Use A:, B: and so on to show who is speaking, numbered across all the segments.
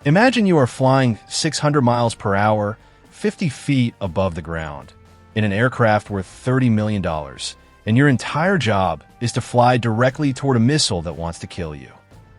A: Imagine you are flying 600 miles per hour, 50 feet above the ground, in an aircraft worth $30 million, and your entire job is to fly directly toward a missile that wants to kill you.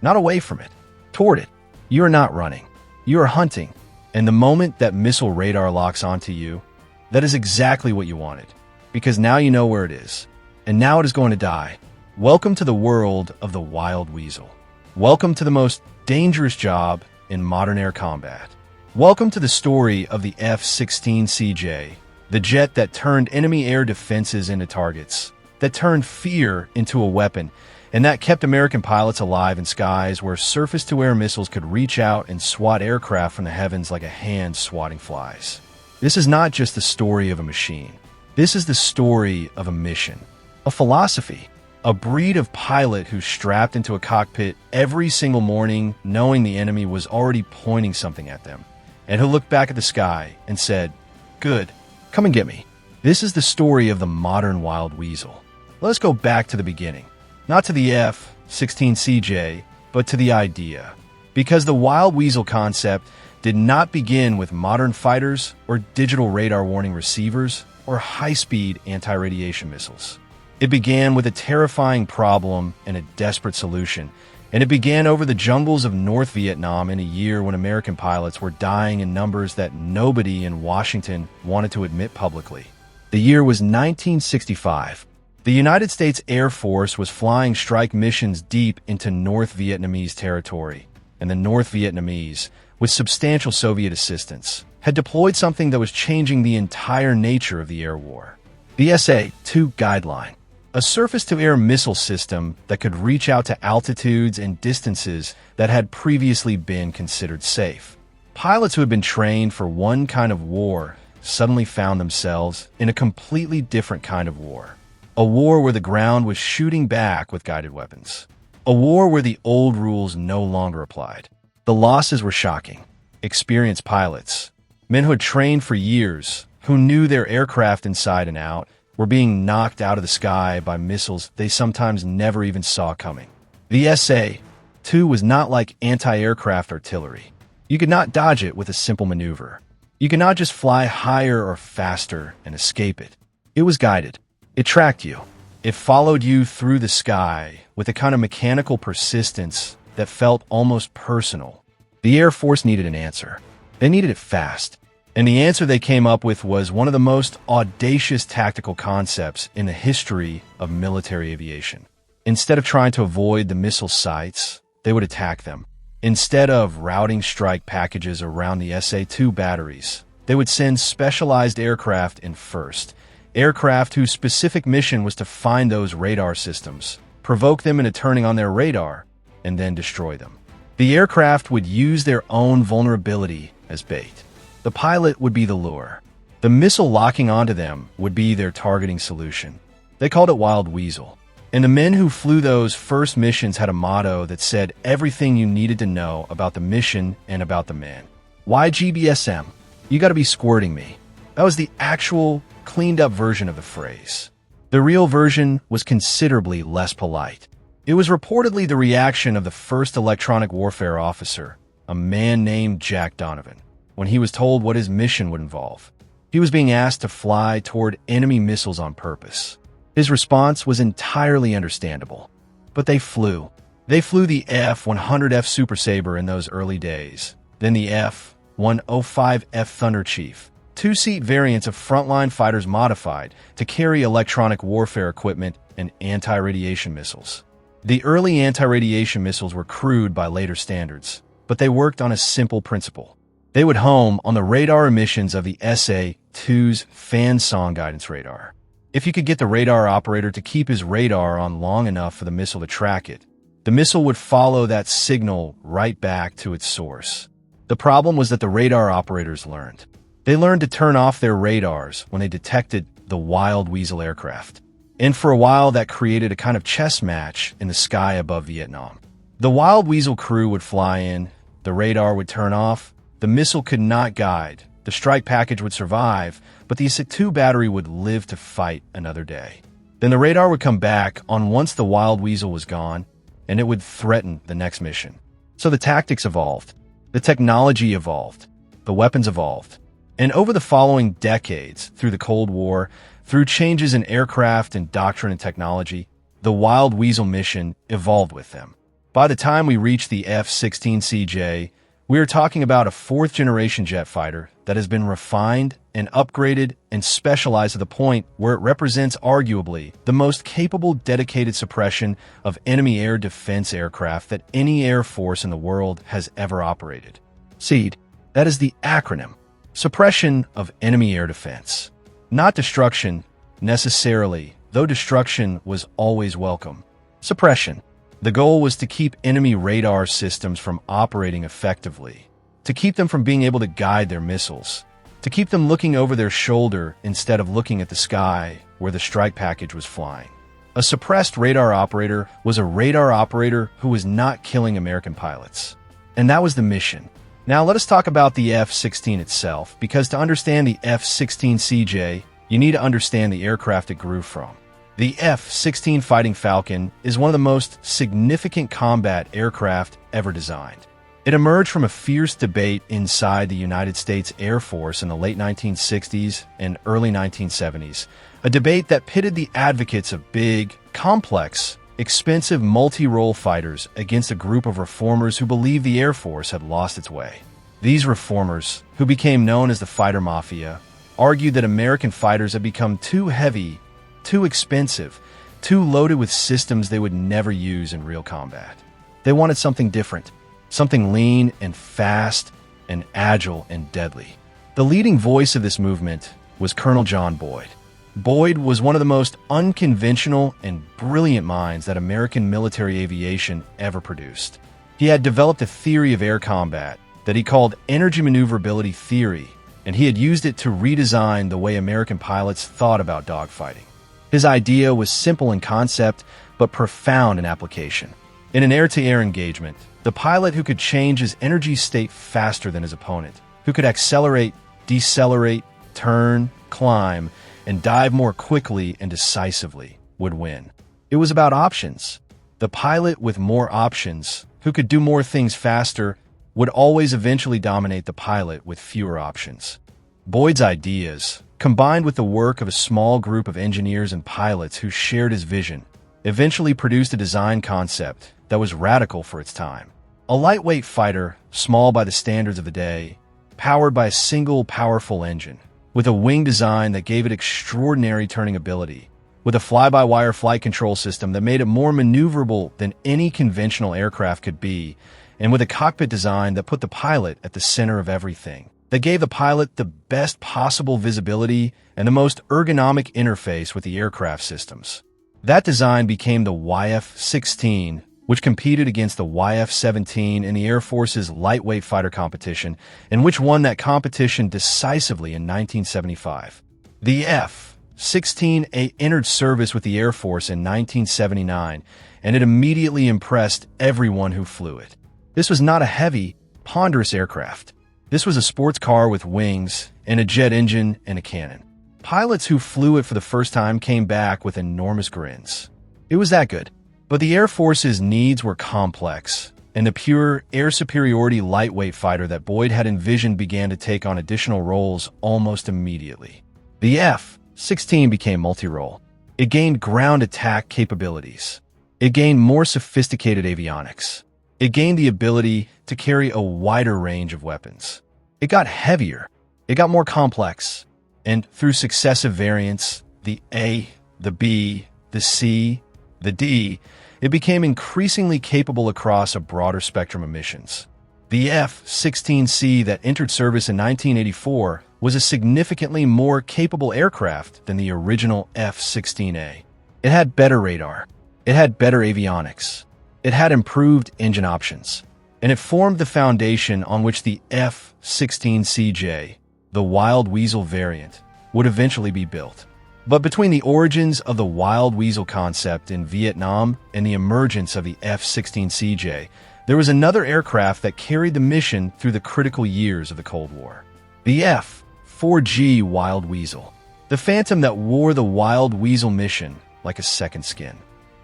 A: Not away from it, toward it. You are not running. You are hunting. And the moment that missile radar locks onto you, that is exactly what you wanted, because now you know where it is, and now it is going to die. Welcome to the world of the Wild Weasel. Welcome to the most dangerous job in modern air combat. Welcome to the story of the F-16CJ, the jet that turned enemy air defenses into targets, that turned fear into a weapon, and that kept American pilots alive in skies where surface-to-air missiles could reach out and swat aircraft from the heavens like a hand swatting flies. This is not just the story of a machine. This is the story of a mission, a philosophy, a breed of pilot who strapped into a cockpit every single morning knowing the enemy was already pointing something at them, and who looked back at the sky and said, "Good, come and get me." This is the story of the modern Wild Weasel. Let's go back to the beginning. Not to the F-16CJ, but to the idea. Because the Wild Weasel concept did not begin with modern fighters or digital radar warning receivers or high-speed anti-radiation missiles. It began with a terrifying problem and a desperate solution, and it began over the jungles of North Vietnam in a year when American pilots were dying in numbers that nobody in Washington wanted to admit publicly. The year was 1965. The United States Air Force was flying strike missions deep into North Vietnamese territory, and the North Vietnamese, with substantial Soviet assistance, had deployed something that was changing the entire nature of the air war. The SA-2 Guideline, a surface-to-air missile system that could reach out to altitudes and distances that had previously been considered safe. Pilots who had been trained for one kind of war suddenly found themselves in a completely different kind of war. A war where the ground was shooting back with guided weapons. A war where the old rules no longer applied. The losses were shocking. Experienced pilots, men who had trained for years, who knew their aircraft inside and out, were being knocked out of the sky by missiles they sometimes never even saw coming. The SA-2 was not like anti-aircraft artillery. You could not dodge it with a simple maneuver. You could not just fly higher or faster and escape it. It was guided. It tracked you. It followed you through the sky with a kind of mechanical persistence that felt almost personal. The Air Force needed an answer. They needed it fast. And the answer they came up with was one of the most audacious tactical concepts in the history of military aviation. Instead of trying to avoid the missile sites, they would attack them. Instead of routing strike packages around the SA-2 batteries, they would send specialized aircraft in first. Aircraft whose specific mission was to find those radar systems, provoke them into turning on their radar, and then destroy them. The aircraft would use their own vulnerability as bait. The pilot would be the lure. The missile locking onto them would be their targeting solution. They called it Wild Weasel. And the men who flew those first missions had a motto that said everything you needed to know about the mission and about the man. Why GBSM? You gotta be squirting me. That was the actual cleaned up version of the phrase. The real version was considerably less polite. It was reportedly the reaction of the first electronic warfare officer, a man named Jack Donovan, when he was told what his mission would involve. He was being asked to fly toward enemy missiles on purpose. His response was entirely understandable. But they flew. They flew the F-100F Super Sabre in those early days, then the F-105F Thunder Chief, two-seat variants of frontline fighters modified to carry electronic warfare equipment and anti-radiation missiles. The early anti-radiation missiles were crude by later standards, but they worked on a simple principle. They would home on the radar emissions of the SA-2's fan song guidance radar. If you could get the radar operator to keep his radar on long enough for the missile to track it, the missile would follow that signal right back to its source. The problem was that the radar operators learned. They learned to turn off their radars when they detected the Wild Weasel aircraft. And for a while, that created a kind of chess match in the sky above Vietnam. The Wild Weasel crew would fly in, the radar would turn off, the missile could not guide, the strike package would survive, but the SA-2 battery would live to fight another day. Then the radar would come back on once the Wild Weasel was gone, and it would threaten the next mission. So the tactics evolved. The technology evolved. The weapons evolved. And over the following decades, through the Cold War, through changes in aircraft and doctrine and technology, the Wild Weasel mission evolved with them. By the time we reached the F-16CJ, we are talking about a fourth-generation jet fighter that has been refined and upgraded and specialized to the point where it represents arguably the most capable dedicated suppression of enemy air defense aircraft that any air force in the world has ever operated. SEAD, that is the acronym. Suppression of enemy air defense. Not destruction, necessarily, though destruction was always welcome. Suppression. The goal was to keep enemy radar systems from operating effectively, to keep them from being able to guide their missiles, to keep them looking over their shoulder instead of looking at the sky where the strike package was flying. A suppressed radar operator was a radar operator who was not killing American pilots. And that was the mission. Now let us talk about the F-16 itself, because to understand the F-16CJ, you need to understand the aircraft it grew from. The F-16 Fighting Falcon is one of the most significant combat aircraft ever designed. It emerged from a fierce debate inside the United States Air Force in the late 1960s and early 1970s, a debate that pitted the advocates of big, complex, expensive multi-role fighters against a group of reformers who believed the Air Force had lost its way. These reformers, who became known as the Fighter Mafia, argued that American fighters had become too heavy, too expensive, too loaded with systems they would never use in real combat. They wanted something different, something lean and fast and agile and deadly. The leading voice of this movement was Colonel John Boyd. Boyd was one of the most unconventional and brilliant minds that American military aviation ever produced. He had developed a theory of air combat that he called energy maneuverability theory, and he had used it to redesign the way American pilots thought about dogfighting. His idea was simple in concept, but profound in application. In an air-to-air engagement, the pilot who could change his energy state faster than his opponent, who could accelerate, decelerate, turn, climb, and dive more quickly and decisively, would win. It was about options. The pilot with more options, who could do more things faster, would always eventually dominate the pilot with fewer options. Boyd's ideas, combined with the work of a small group of engineers and pilots who shared his vision, eventually produced a design concept that was radical for its time. A lightweight fighter, small by the standards of the day, powered by a single powerful engine, with a wing design that gave it extraordinary turning ability, with a fly-by-wire flight control system that made it more maneuverable than any conventional aircraft could be, and with a cockpit design that put the pilot at the center of everything, that gave the pilot the best possible visibility and the most ergonomic interface with the aircraft systems. That design became the YF-16, which competed against the YF-17 in the Air Force's lightweight fighter competition, and which won that competition decisively in 1975. The F-16A entered service with the Air Force in 1979, and it immediately impressed everyone who flew it. This was not a heavy, ponderous aircraft. This was a sports car with wings and a jet engine and a cannon. Pilots who flew it for the first time came back with enormous grins. It was that good. But the Air Force's needs were complex, and the pure air superiority lightweight fighter that Boyd had envisioned began to take on additional roles almost immediately. The F-16 became multi-role. It gained ground attack capabilities. It gained more sophisticated avionics. It gained the ability to carry a wider range of weapons. It got heavier. It got more complex. And through successive variants, the A, the B, the C, the D, it became increasingly capable across a broader spectrum of missions. The F-16C that entered service in 1984 was a significantly more capable aircraft than the original F-16A. It had better radar. It had better avionics. It had improved engine options. And it formed the foundation on which the F-16CJ, the Wild Weasel variant, would eventually be built. But between the origins of the Wild Weasel concept in Vietnam and the emergence of the F-16CJ, there was another aircraft that carried the mission through the critical years of the Cold War. The F-4G Wild Weasel. The Phantom that wore the Wild Weasel mission like a second skin.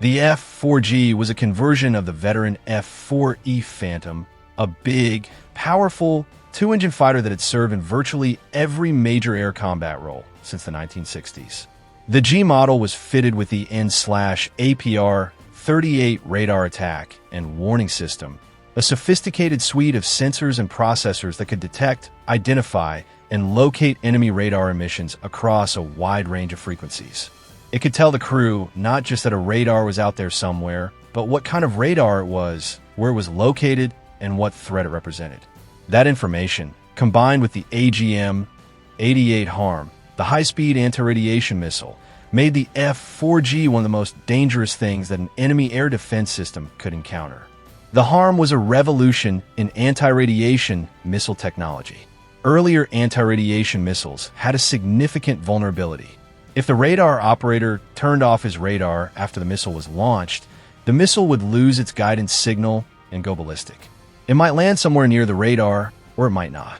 A: The F-4G was a conversion of the veteran F-4E Phantom, a big, powerful, two-engine fighter that had served in virtually every major air combat role since the 1960s. The G model was fitted with the N/APR-38 radar attack and warning system, a sophisticated suite of sensors and processors that could detect, identify, and locate enemy radar emissions across a wide range of frequencies. It could tell the crew not just that a radar was out there somewhere, but what kind of radar it was, where it was located, and what threat it represented. That information, combined with the AGM-88 HARM, the high-speed anti-radiation missile, made the F-4G one of the most dangerous things that an enemy air defense system could encounter. The HARM was a revolution in anti-radiation missile technology. Earlier anti-radiation missiles had a significant vulnerability. If the radar operator turned off his radar after the missile was launched, the missile would lose its guidance signal and go ballistic. It might land somewhere near the radar, or it might not.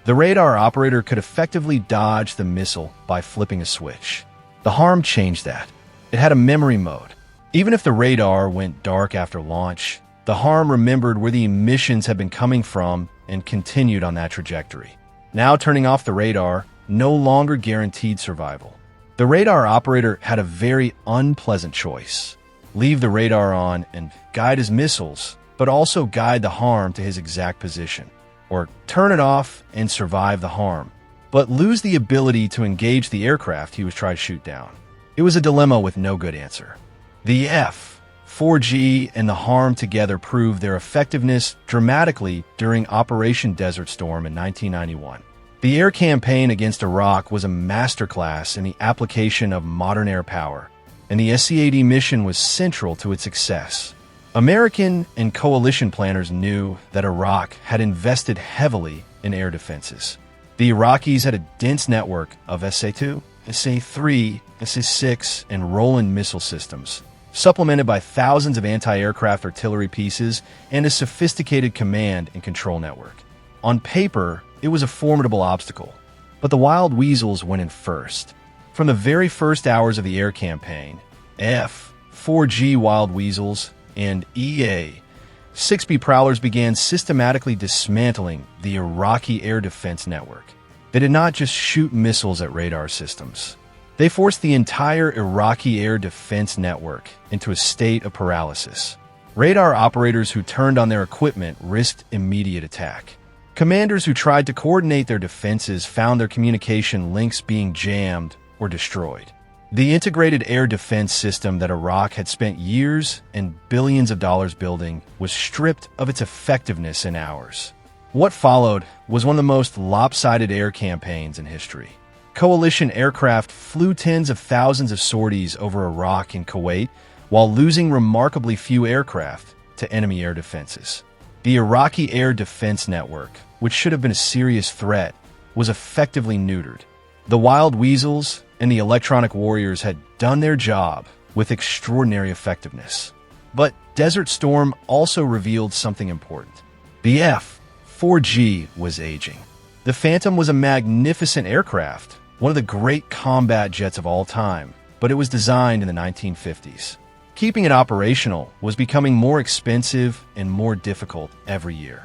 A: The radar operator could effectively dodge the missile by flipping a switch. The HARM changed that. It had a memory mode. Even if the radar went dark after launch, the HARM remembered where the emissions had been coming from and continued on that trajectory. Now turning off the radar no longer guaranteed survival. The radar operator had a very unpleasant choice. Leave the radar on and guide his missiles, but also guide the HARM to his exact position. Or turn it off and survive the HARM, but lose the ability to engage the aircraft he was trying to shoot down. It was a dilemma with no good answer. The F-4G and the HARM together proved their effectiveness dramatically during Operation Desert Storm in 1991. The air campaign against Iraq was a masterclass in the application of modern air power, and the SCAD mission was central to its success. American and coalition planners knew that Iraq had invested heavily in air defenses. The Iraqis had a dense network of SA-2, SA-3, SA-6, and Roland missile systems, supplemented by thousands of anti-aircraft artillery pieces and a sophisticated command and control network. On paper, it was a formidable obstacle, but the Wild Weasels went in first. From the very first hours of the air campaign, F-4G Wild Weasels and EA-6B Prowlers began systematically dismantling the Iraqi air defense network. They did not just shoot missiles at radar systems. They forced the entire Iraqi air defense network into a state of paralysis. Radar operators who turned on their equipment risked immediate attack. Commanders who tried to coordinate their defenses found their communication links being jammed or destroyed. The integrated air defense system that Iraq had spent years and billions of dollars building was stripped of its effectiveness in hours. What followed was one of the most lopsided air campaigns in history. Coalition aircraft flew tens of thousands of sorties over Iraq and Kuwait while losing remarkably few aircraft to enemy air defenses. The Iraqi air defense network, which should have been a serious threat, was effectively neutered. The Wild Weasels and the Electronic Warriors had done their job with extraordinary effectiveness. But Desert Storm also revealed something important. The F-4G was aging. The Phantom was a magnificent aircraft, one of the great combat jets of all time, but it was designed in the 1950s. Keeping it operational was becoming more expensive and more difficult every year.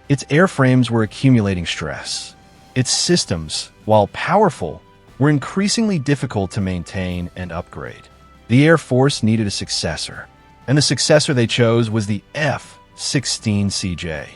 A: Its airframes were accumulating stress. Its systems, while powerful, were increasingly difficult to maintain and upgrade. The Air Force needed a successor, and the successor they chose was the F-16CJ.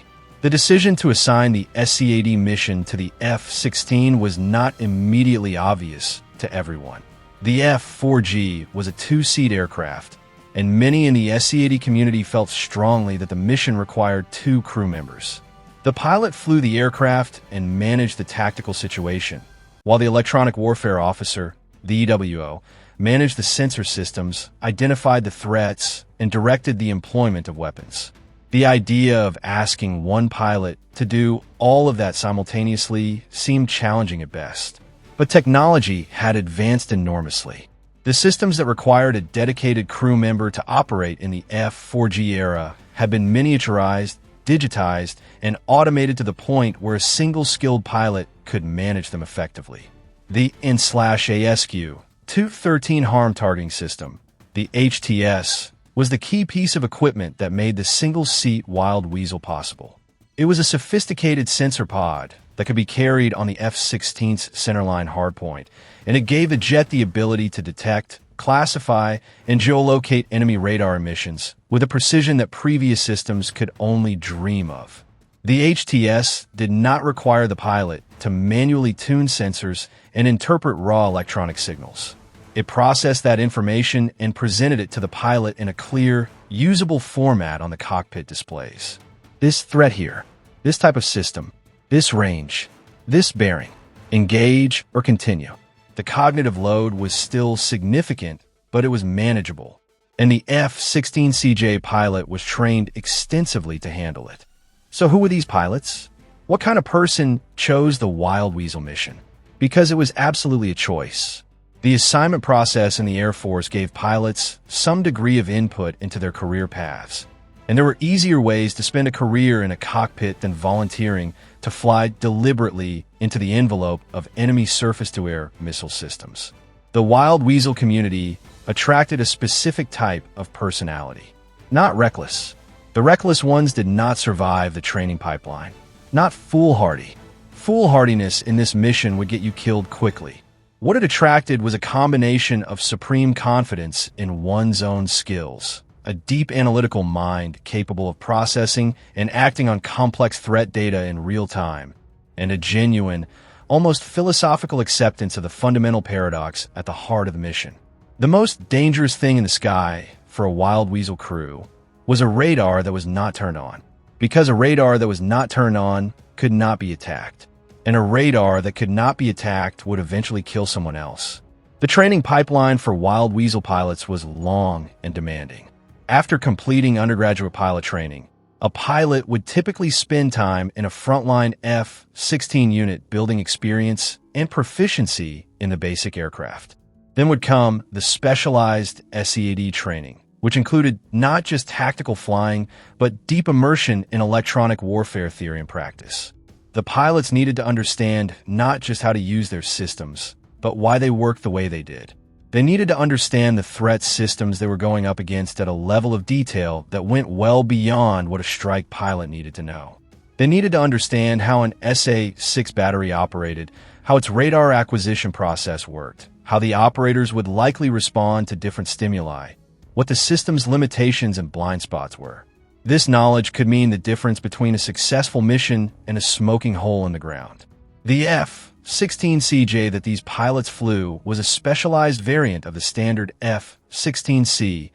A: The decision to assign the SCAD mission to the F-16 was not immediately obvious to everyone. The F-4G was a two-seat aircraft, and many in the SCAD community felt strongly that the mission required two crew members. The pilot flew the aircraft and managed the tactical situation, while the electronic warfare officer, the EWO, managed the sensor systems, identified the threats, and directed the employment of weapons. The idea of asking one pilot to do all of that simultaneously seemed challenging at best. But technology had advanced enormously. The systems that required a dedicated crew member to operate in the F-4G era had been miniaturized, digitized, and automated to the point where a single skilled pilot could manage them effectively. The N/ASQ 213 HARM targeting system, the HTS, was the key piece of equipment that made the single-seat Wild Weasel possible. It was a sophisticated sensor pod that could be carried on the F-16's centerline hardpoint, and it gave the jet the ability to detect, classify, and geolocate enemy radar emissions with a precision that previous systems could only dream of. The HTS did not require the pilot to manually tune sensors and interpret raw electronic signals. It processed that information and presented it to the pilot in a clear, usable format on the cockpit displays. This threat here, this type of system, this range, this bearing, engage or continue. The cognitive load was still significant, but it was manageable, and the F-16CJ pilot was trained extensively to handle it. So who were these pilots? What kind of person chose the Wild Weasel mission? Because it was absolutely a choice. The assignment process in the Air Force gave pilots some degree of input into their career paths, and there were easier ways to spend a career in a cockpit than volunteering to fly deliberately into the envelope of enemy surface-to-air missile systems. The Wild Weasel community attracted a specific type of personality. Not reckless. The reckless ones did not survive the training pipeline. Not foolhardy. Foolhardiness in this mission would get you killed quickly. What it attracted was a combination of supreme confidence in one's own skills, a deep analytical mind capable of processing and acting on complex threat data in real time, and a genuine, almost philosophical acceptance of the fundamental paradox at the heart of the mission. The most dangerous thing in the sky for a Wild Weasel crew was a radar that was not turned on, because a radar that was not turned on could not be attacked, and a radar that could not be attacked would eventually kill someone else. The training pipeline for Wild Weasel pilots was long and demanding. After completing undergraduate pilot training, a pilot would typically spend time in a frontline F-16 unit building experience and proficiency in the basic aircraft. Then would come the specialized SEAD training, which included not just tactical flying, but deep immersion in electronic warfare theory and practice. The pilots needed to understand not just how to use their systems, but why they worked the way they did. They needed to understand the threat systems they were going up against at a level of detail that went well beyond what a strike pilot needed to know. They needed to understand how an SA-6 battery operated, how its radar acquisition process worked, how the operators would likely respond to different stimuli, what the system's limitations and blind spots were. This knowledge could mean the difference between a successful mission and a smoking hole in the ground. The F-16CJ that these pilots flew was a specialized variant of the standard F-16C,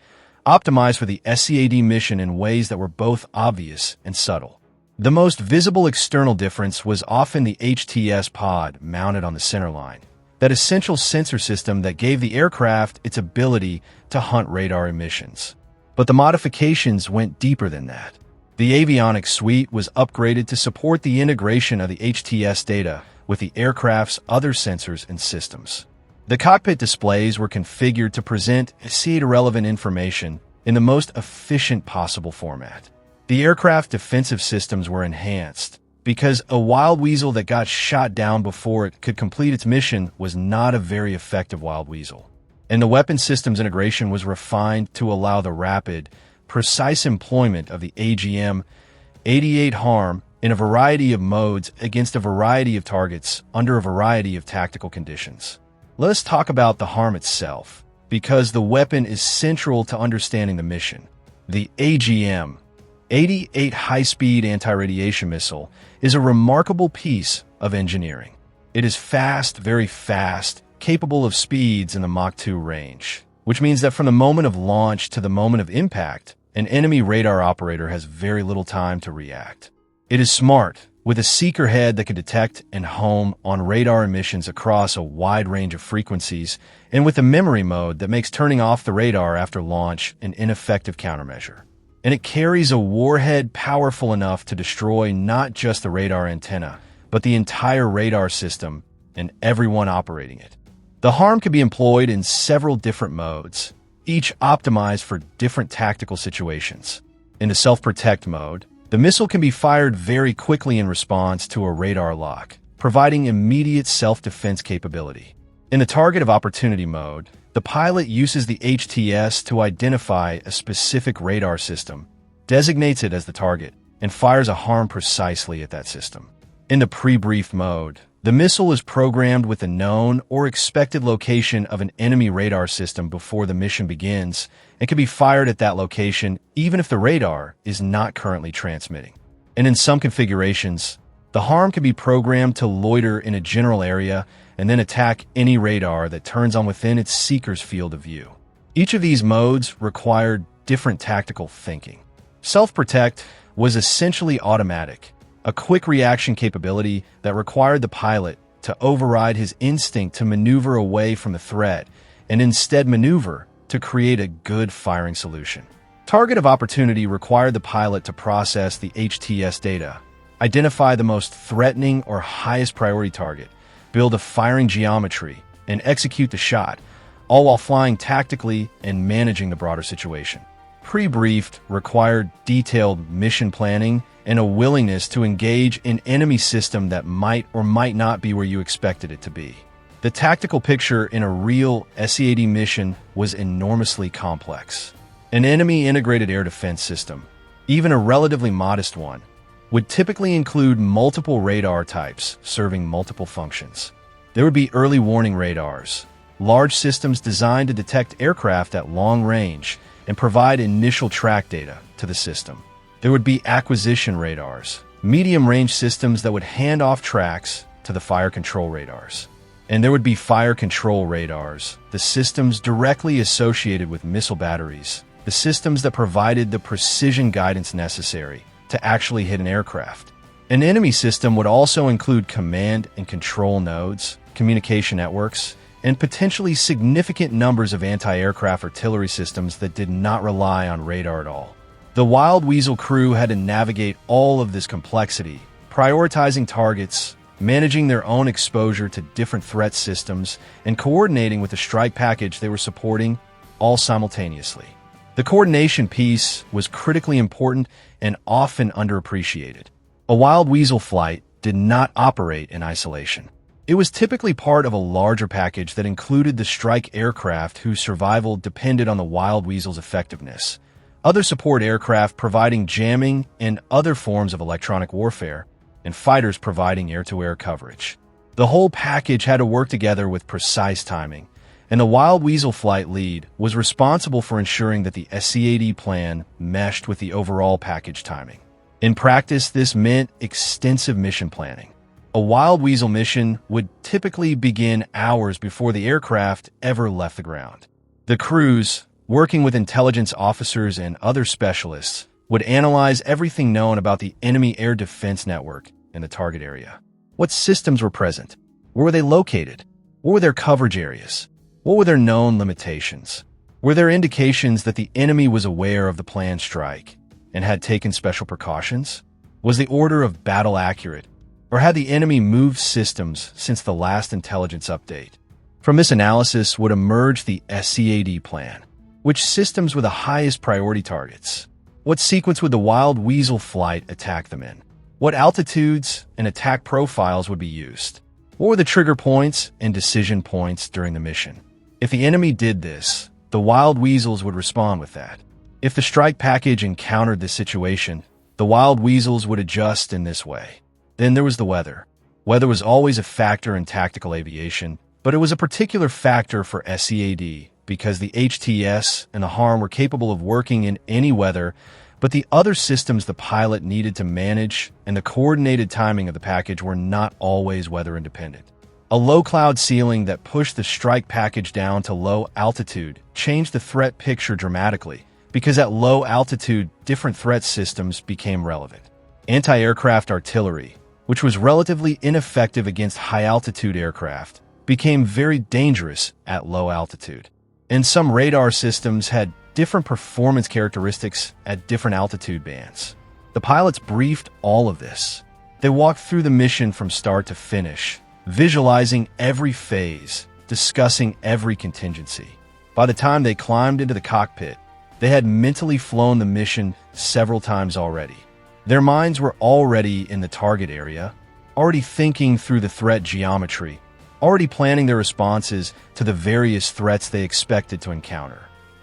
A: optimized for the SEAD mission in ways that were both obvious and subtle. The most visible external difference was often the HTS pod mounted on the centerline, that essential sensor system that gave the aircraft its ability to hunt radar emissions. But the modifications went deeper than that. The avionics suite was upgraded to support the integration of the HTS data with the aircraft's other sensors and systems. The cockpit displays were configured to present SEAD-relevant information in the most efficient possible format. The aircraft defensive systems were enhanced, because a Wild Weasel that got shot down before it could complete its mission was not a very effective Wild Weasel. And the weapon systems integration was refined to allow the rapid, precise employment of the AGM-88 HARM in a variety of modes against a variety of targets under a variety of tactical conditions. Let us talk about the HARM itself, because the weapon is central to understanding the mission. The AGM-88 high-speed anti-radiation missile is a remarkable piece of engineering. It is fast, very fast, capable of speeds in the Mach 2 range, which means that from the moment of launch to the moment of impact, an enemy radar operator has very little time to react. It is smart, with a seeker head that can detect and home on radar emissions across a wide range of frequencies, and with a memory mode that makes turning off the radar after launch an ineffective countermeasure. And it carries a warhead powerful enough to destroy not just the radar antenna, but the entire radar system and everyone operating it. The HARM can be employed in several different modes, each optimized for different tactical situations. In the self-protect mode, the missile can be fired very quickly in response to a radar lock, providing immediate self-defense capability. In the target of opportunity mode, the pilot uses the HTS to identify a specific radar system, designates it as the target, and fires a harm precisely at that system. In the pre-brief mode, the missile is programmed with the known or expected location of an enemy radar system before the mission begins and can be fired at that location even if the radar is not currently transmitting. And in some configurations, the harm can be programmed to loiter in a general area and then attack any radar that turns on within its seeker's field of view. Each of these modes required different tactical thinking. Self-protect was essentially automatic, a quick reaction capability that required the pilot to override his instinct to maneuver away from the threat and instead maneuver to create a good firing solution. Target of opportunity required the pilot to process the HTS data, identify the most threatening or highest priority target, build a firing geometry, and execute the shot, all while flying tactically and managing the broader situation. Pre-briefed required detailed mission planning and a willingness to engage an enemy system that might or might not be where you expected it to be. The tactical picture in a real SCAD mission was enormously complex. An enemy integrated air defense system, even a relatively modest one, would typically include multiple radar types serving multiple functions. There would be early warning radars, large systems designed to detect aircraft at long range and provide initial track data to the system. There would be acquisition radars, medium-range systems that would hand off tracks to the fire control radars. And there would be fire control radars, the systems directly associated with missile batteries, the systems that provided the precision guidance necessary to actually hit an aircraft. An enemy system would also include command and control nodes, communication networks, and potentially significant numbers of anti-aircraft artillery systems that did not rely on radar at all. The Wild Weasel crew had to navigate all of this complexity, prioritizing targets, managing their own exposure to different threat systems, and coordinating with the strike package they were supporting, all simultaneously. The coordination piece was critically important and often underappreciated. A Wild Weasel flight did not operate in isolation. It was typically part of a larger package that included the strike aircraft whose survival depended on the Wild Weasel's effectiveness, other support aircraft providing jamming and other forms of electronic warfare, and fighters providing air-to-air coverage. The whole package had to work together with precise timing, and the Wild Weasel flight lead was responsible for ensuring that the SCAD plan meshed with the overall package timing. In practice, this meant extensive mission planning. A Wild Weasel mission would typically begin hours before the aircraft ever left the ground. The crews, working with intelligence officers and other specialists, would analyze everything known about the enemy air defense network in the target area. What systems were present? Where were they located? What were their coverage areas? What were their known limitations? Were there indications that the enemy was aware of the planned strike and had taken special precautions? Was the order of battle accurate? Or had the enemy moved systems since the last intelligence update? From this analysis would emerge the SCAD plan. Which systems were the highest priority targets? What sequence would the Wild Weasel flight attack them in? What altitudes and attack profiles would be used? What were the trigger points and decision points during the mission? If the enemy did this, the Wild Weasels would respond with that. If the strike package encountered this situation, the Wild Weasels would adjust in this way. Then there was the weather. Weather was always a factor in tactical aviation, but it was a particular factor for SCAD because the HTS and the HARM were capable of working in any weather, but the other systems the pilot needed to manage and the coordinated timing of the package were not always weather independent. A low cloud ceiling that pushed the strike package down to low altitude changed the threat picture dramatically because at low altitude, different threat systems became relevant. Anti-aircraft artillery, which was relatively ineffective against high-altitude aircraft, became very dangerous at low altitude. And some radar systems had different performance characteristics at different altitude bands. The pilots briefed all of this. They walked through the mission from start to finish, visualizing every phase, discussing every contingency. By the time they climbed into the cockpit, they had mentally flown the mission several times already. Their minds were already in the target area, already thinking through the threat geometry, already planning their responses to the various threats they expected to encounter.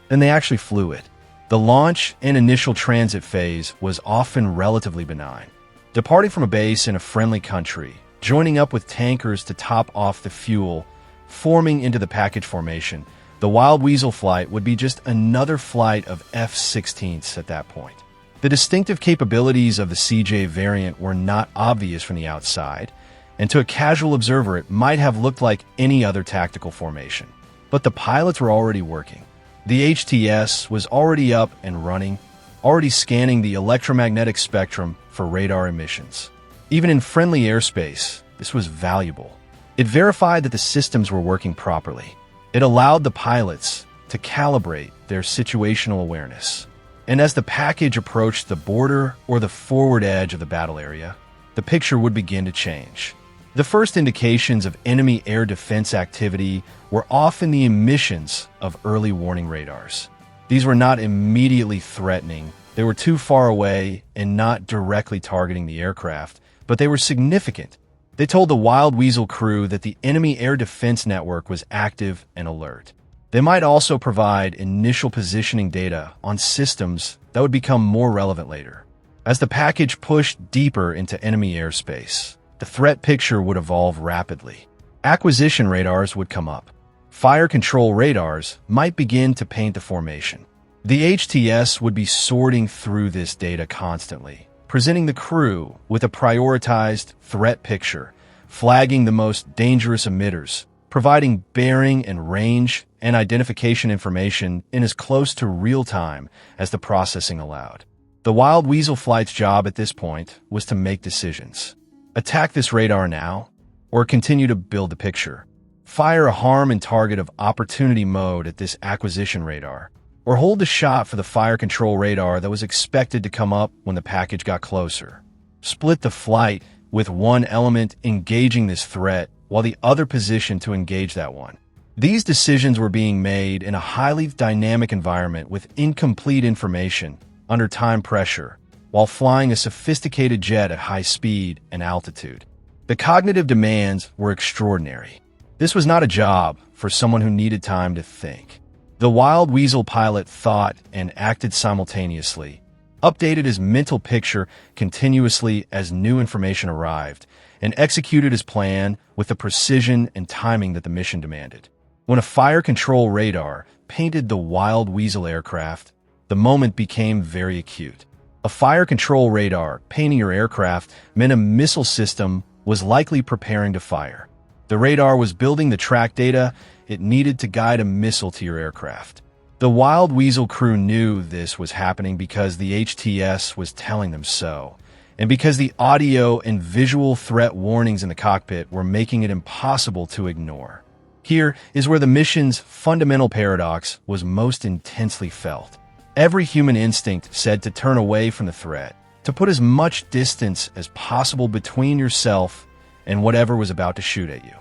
A: And they actually flew it. The launch and initial transit phase was often relatively benign. Departing from a base in a friendly country, joining up with tankers to top off the fuel, forming into the package formation, the Wild Weasel flight would be just another flight of F-16s at that point. The distinctive capabilities of the CJ variant were not obvious from the outside, and to a casual observer it might have looked like any other tactical formation. But the pilots were already working. The HTS was already up and running, already scanning the electromagnetic spectrum for radar emissions. Even in friendly airspace, this was valuable. It verified that the systems were working properly. It allowed the pilots to calibrate their situational awareness. And as the package approached the border or the forward edge of the battle area, the picture would begin to change. The first indications of enemy air defense activity were often the emissions of early warning radars. These were not immediately threatening. They were too far away and not directly targeting the aircraft, but they were significant. They told the Wild Weasel crew that the enemy air defense network was active and alert. They might also provide initial positioning data on systems that would become more relevant later. As the package pushed deeper into enemy airspace, the threat picture would evolve rapidly. Acquisition radars would come up. Fire control radars might begin to paint the formation. The HTS would be sorting through this data constantly, presenting the crew with a prioritized threat picture, flagging the most dangerous emitters, providing bearing and range and identification information in as close to real time as the processing allowed. The Wild Weasel flight's job at this point was to make decisions. Attack this radar now, or continue to build the picture. Fire a harm and target of opportunity mode at this acquisition radar, or hold the shot for the fire control radar that was expected to come up when the package got closer. Split the flight with one element engaging this threat while the other positioned to engage that one. These decisions were being made in a highly dynamic environment with incomplete information, under time pressure, while flying a sophisticated jet at high speed and altitude. The cognitive demands were extraordinary. This was not a job for someone who needed time to think. The Wild Weasel pilot thought and acted simultaneously, updated his mental picture continuously as new information arrived, and executed his plan with the precision and timing that the mission demanded. When a fire control radar painted the Wild Weasel aircraft, the moment became very acute. A fire control radar painting your aircraft meant a missile system was likely preparing to fire. The radar was building the track data it needed to guide a missile to your aircraft. The Wild Weasel crew knew this was happening because the HTS was telling them so, and because the audio and visual threat warnings in the cockpit were making it impossible to ignore. Here is where the mission's fundamental paradox was most intensely felt. Every human instinct said to turn away from the threat, to put as much distance as possible between yourself and whatever was about to shoot at you.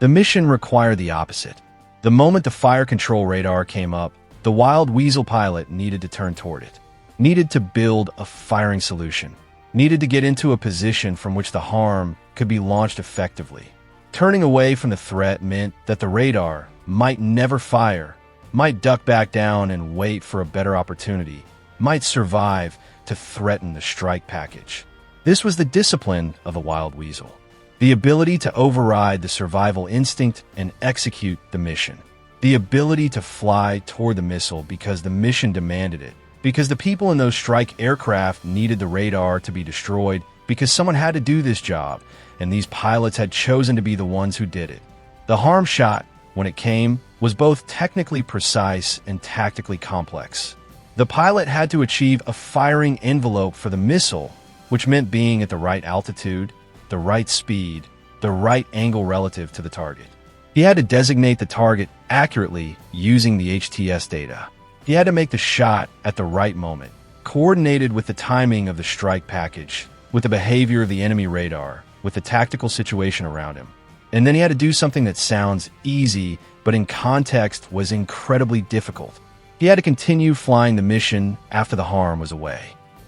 A: The mission required the opposite. The moment the fire control radar came up, the Wild Weasel pilot needed to turn toward it, needed to build a firing solution, needed to get into a position from which the harm could be launched effectively. Turning away from the threat meant that the radar might never fire, might duck back down and wait for a better opportunity, might survive to threaten the strike package. This was the discipline of the Wild Weasel, the ability to override the survival instinct and execute the mission, the ability to fly toward the missile because the mission demanded it, because the people in those strike aircraft needed the radar to be destroyed, because someone had to do this job, and these pilots had chosen to be the ones who did it. The harm shot, when it came, was both technically precise and tactically complex. The pilot had to achieve a firing envelope for the missile, which meant being at the right altitude, the right speed, the right angle relative to the target. He had to designate the target accurately using the HTS data. He had to make the shot at the right moment, coordinated with the timing of the strike package, with the behavior of the enemy radar, with the tactical situation around him. And then he had to do something that sounds easy, but in context was incredibly difficult. He had to continue flying the mission after the harm was away.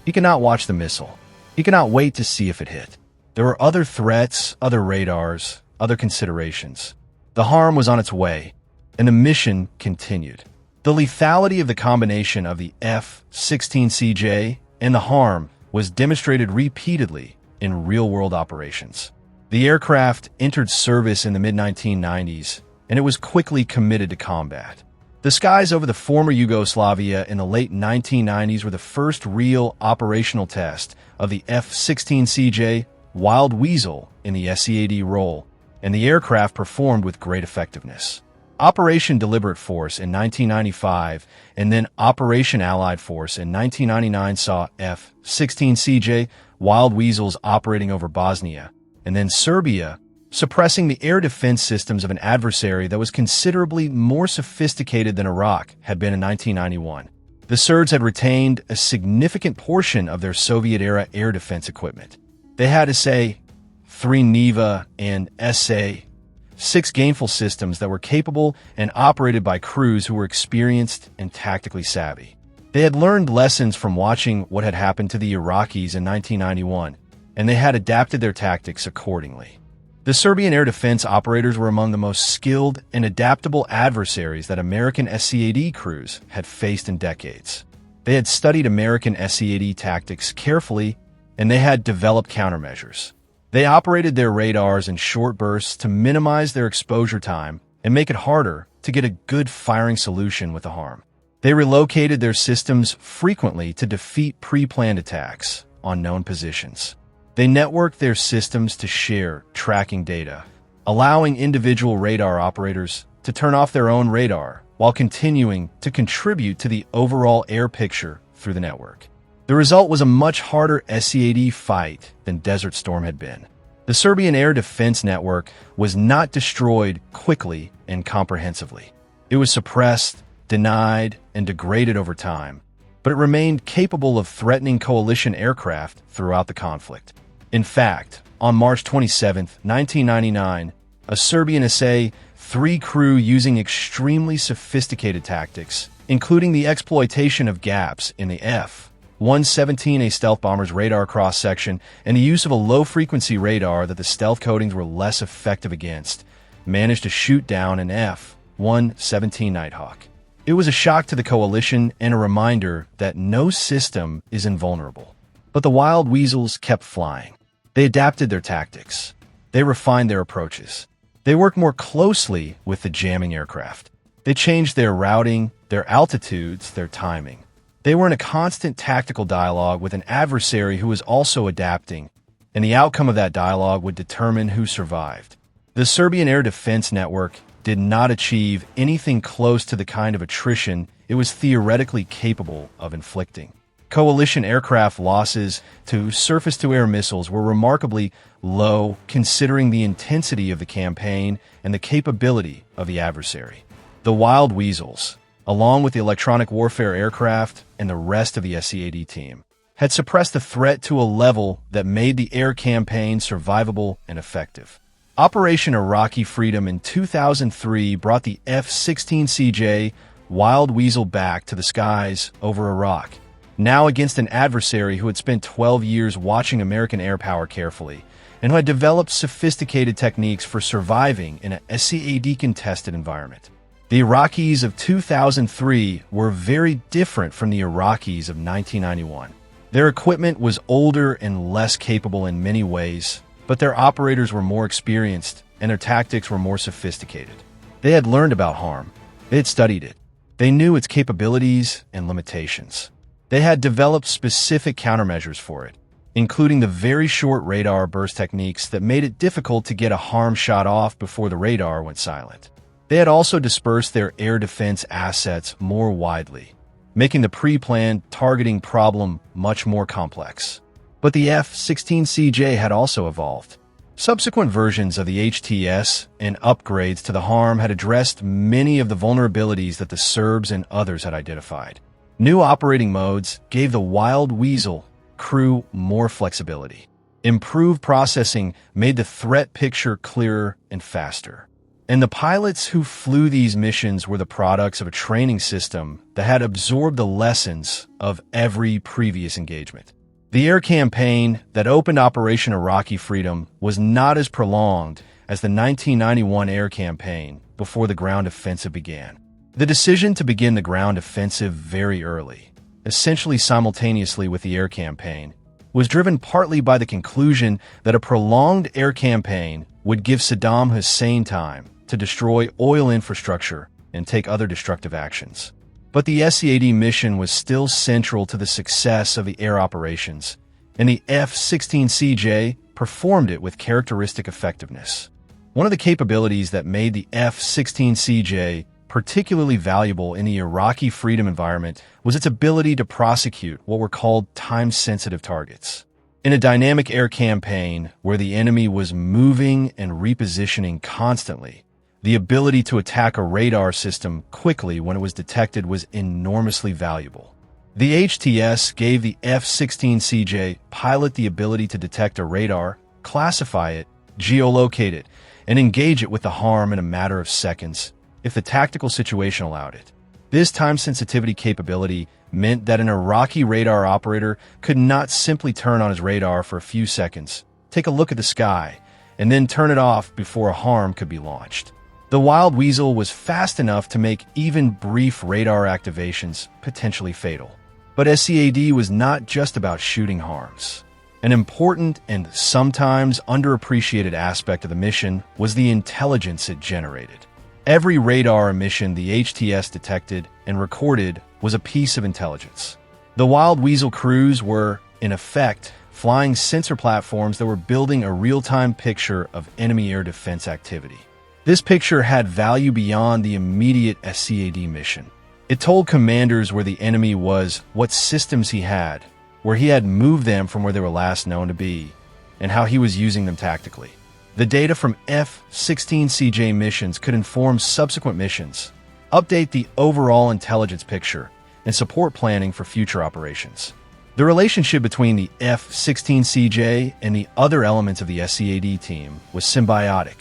A: He could not watch the missile. He could not wait to see if it hit. There were other threats, other radars, other considerations. The harm was on its way, and the mission continued. The lethality of the combination of the F-16CJ and the harm was demonstrated repeatedly in real-world operations. The aircraft entered service in the mid-1990s, and it was quickly committed to combat. The skies over the former Yugoslavia in the late 1990s were the first real operational test of the F-16CJ Wild Weasel in the SCAD role, and the aircraft performed with great effectiveness. Operation Deliberate Force in 1995 and then Operation Allied Force in 1999 saw F-16CJ Wild Weasels operating over Bosnia, and then Serbia, suppressing the air defense systems of an adversary that was considerably more sophisticated than Iraq had been in 1991. The Serbs had retained a significant portion of their Soviet-era air defense equipment. They had SA-3 Neva and SA-6 gainful systems that were capable and operated by crews who were experienced and tactically savvy. They had learned lessons from watching what had happened to the Iraqis in 1991, and they had adapted their tactics accordingly. The Serbian air defense operators were among the most skilled and adaptable adversaries that American SCAD crews had faced in decades. They had studied American SCAD tactics carefully, and they had developed countermeasures. They operated their radars in short bursts to minimize their exposure time and make it harder to get a good firing solution with the harm. They relocated their systems frequently to defeat pre-planned attacks on known positions. They networked their systems to share tracking data, allowing individual radar operators to turn off their own radar while continuing to contribute to the overall air picture through the network. The result was a much harder SCAD fight than Desert Storm had been. The Serbian air defense network was not destroyed quickly and comprehensively. It was suppressed, denied, and degraded over time, but it remained capable of threatening coalition aircraft throughout the conflict. In fact, on March 27, 1999, a Serbian SA-3 crew using extremely sophisticated tactics, including the exploitation of gaps in the F-117A stealth bomber's radar cross-section and the use of a low-frequency radar that the stealth coatings were less effective against, managed to shoot down an F-117 Nighthawk. It was a shock to the coalition and a reminder that no system is invulnerable. But the Wild Weasels kept flying. They adapted their tactics. They refined their approaches. They worked more closely with the jamming aircraft. They changed their routing, their altitudes, their timing. They were in a constant tactical dialogue with an adversary who was also adapting, and the outcome of that dialogue would determine who survived. The Serbian air defense network did not achieve anything close to the kind of attrition it was theoretically capable of inflicting. Coalition aircraft losses to surface-to-air missiles were remarkably low considering the intensity of the campaign and the capability of the adversary. The Wild Weasels, along with the electronic warfare aircraft and the rest of the SCAD team, had suppressed the threat to a level that made the air campaign survivable and effective. Operation Iraqi Freedom in 2003 brought the F-16CJ Wild Weasel back to the skies over Iraq, now against an adversary who had spent 12 years watching American air power carefully and who had developed sophisticated techniques for surviving in a SCAD-contested environment. The Iraqis of 2003 were very different from the Iraqis of 1991. Their equipment was older and less capable in many ways, but their operators were more experienced and their tactics were more sophisticated. They had learned about harm. They had studied it. They knew its capabilities and limitations. They had developed specific countermeasures for it, including the very short radar burst techniques that made it difficult to get a harm shot off before the radar went silent. They had also dispersed their air defense assets more widely, making the pre-planned targeting problem much more complex. But the F-16CJ had also evolved. Subsequent versions of the HTS and upgrades to the harm had addressed many of the vulnerabilities that the Serbs and others had identified. New operating modes gave the Wild Weasel crew more flexibility. Improved processing made the threat picture clearer and faster. And the pilots who flew these missions were the products of a training system that had absorbed the lessons of every previous engagement. The air campaign that opened Operation Iraqi Freedom was not as prolonged as the 1991 air campaign before the ground offensive began. The decision to begin the ground offensive very early, essentially simultaneously with the air campaign, was driven partly by the conclusion that a prolonged air campaign would give Saddam Hussein time to destroy oil infrastructure and take other destructive actions. But the SCAD mission was still central to the success of the air operations, and the F-16CJ performed it with characteristic effectiveness. One of the capabilities that made the F-16CJ particularly valuable in the Iraqi freedom environment was its ability to prosecute what were called time-sensitive targets. In a dynamic air campaign where the enemy was moving and repositioning constantly, the ability to attack a radar system quickly when it was detected was enormously valuable. The HTS gave the F-16CJ pilot the ability to detect a radar, classify it, geolocate it, and engage it with the harm in a matter of seconds, if the tactical situation allowed it. This time sensitivity capability meant that an Iraqi radar operator could not simply turn on his radar for a few seconds, take a look at the sky, and then turn it off before a harm could be launched. The Wild Weasel was fast enough to make even brief radar activations potentially fatal. But SCAD was not just about shooting harms. An important and sometimes underappreciated aspect of the mission was the intelligence it generated. Every radar emission the HTS detected and recorded was a piece of intelligence. The Wild Weasel crews were, in effect, flying sensor platforms that were building a real-time picture of enemy air defense activity. This picture had value beyond the immediate SCAD mission. It told commanders where the enemy was, what systems he had, where he had moved them from where they were last known to be, and how he was using them tactically. The data from F-16CJ missions could inform subsequent missions, update the overall intelligence picture, and support planning for future operations. The relationship between the F-16CJ and the other elements of the SCAD team was symbiotic.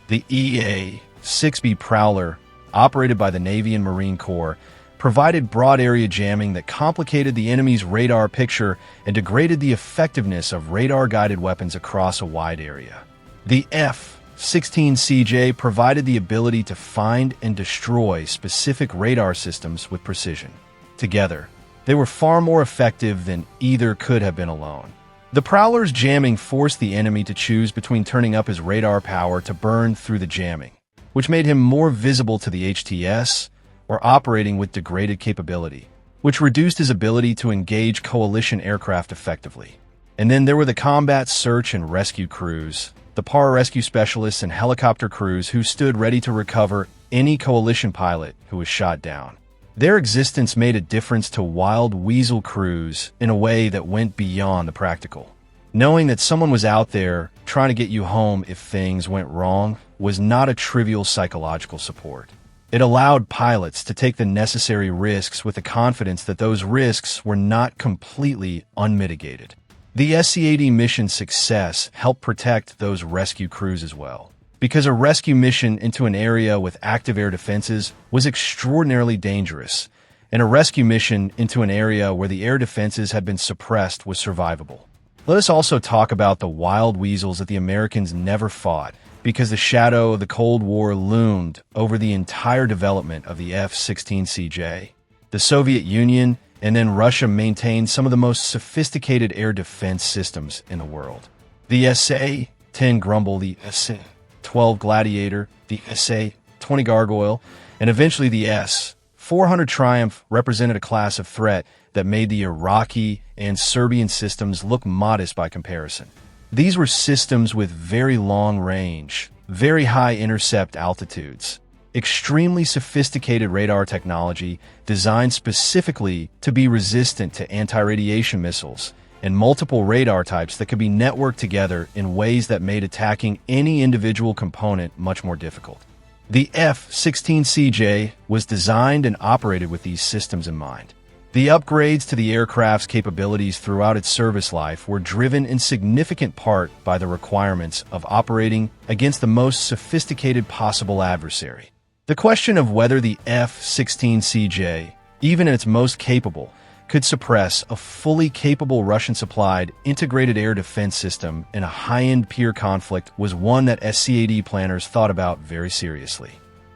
A: The EA-6B Prowler, operated by the Navy and Marine Corps, provided broad area jamming that complicated the enemy's radar picture and degraded the effectiveness of radar-guided weapons across a wide area. The F-16CJ provided the ability to find and destroy specific radar systems with precision. Together, they were far more effective than either could have been alone. The Prowler's jamming forced the enemy to choose between turning up his radar power to burn through the jamming, which made him more visible to the HTS, or operating with degraded capability, which reduced his ability to engage coalition aircraft effectively. And then there were the combat search and rescue crews, the pararescue specialists and helicopter crews who stood ready to recover any coalition pilot who was shot down. Their existence made a difference to Wild Weasel crews in a way that went beyond the practical. Knowing that someone was out there trying to get you home if things went wrong was not a trivial psychological support. It allowed pilots to take the necessary risks with the confidence that those risks were not completely unmitigated. The SCAD mission's success helped protect those rescue crews as well, because a rescue mission into an area with active air defenses was extraordinarily dangerous, and a rescue mission into an area where the air defenses had been suppressed was survivable. Let us also talk about the Wild Weasels that the Americans never fought, because the shadow of the Cold War loomed over the entire development of the F-16CJ. The Soviet Union and then Russia maintained some of the most sophisticated air defense systems in the world. The SA-10 Grumble, the SA-12 Gladiator, the SA-20 Gargoyle, and eventually the S-400 Triumph represented a class of threat that made the Iraqi and Serbian systems look modest by comparison. These were systems with very long range, very high intercept altitudes, extremely sophisticated radar technology designed specifically to be resistant to anti-radiation missiles, and multiple radar types that could be networked together in ways that made attacking any individual component much more difficult. The F-16CJ was designed and operated with these systems in mind. The upgrades to the aircraft's capabilities throughout its service life were driven in significant part by the requirements of operating against the most sophisticated possible adversary. The question of whether the F-16CJ, even in its most capable, could suppress a fully capable Russian-supplied integrated air defense system in a high-end peer conflict was one that SCAD planners thought about very seriously.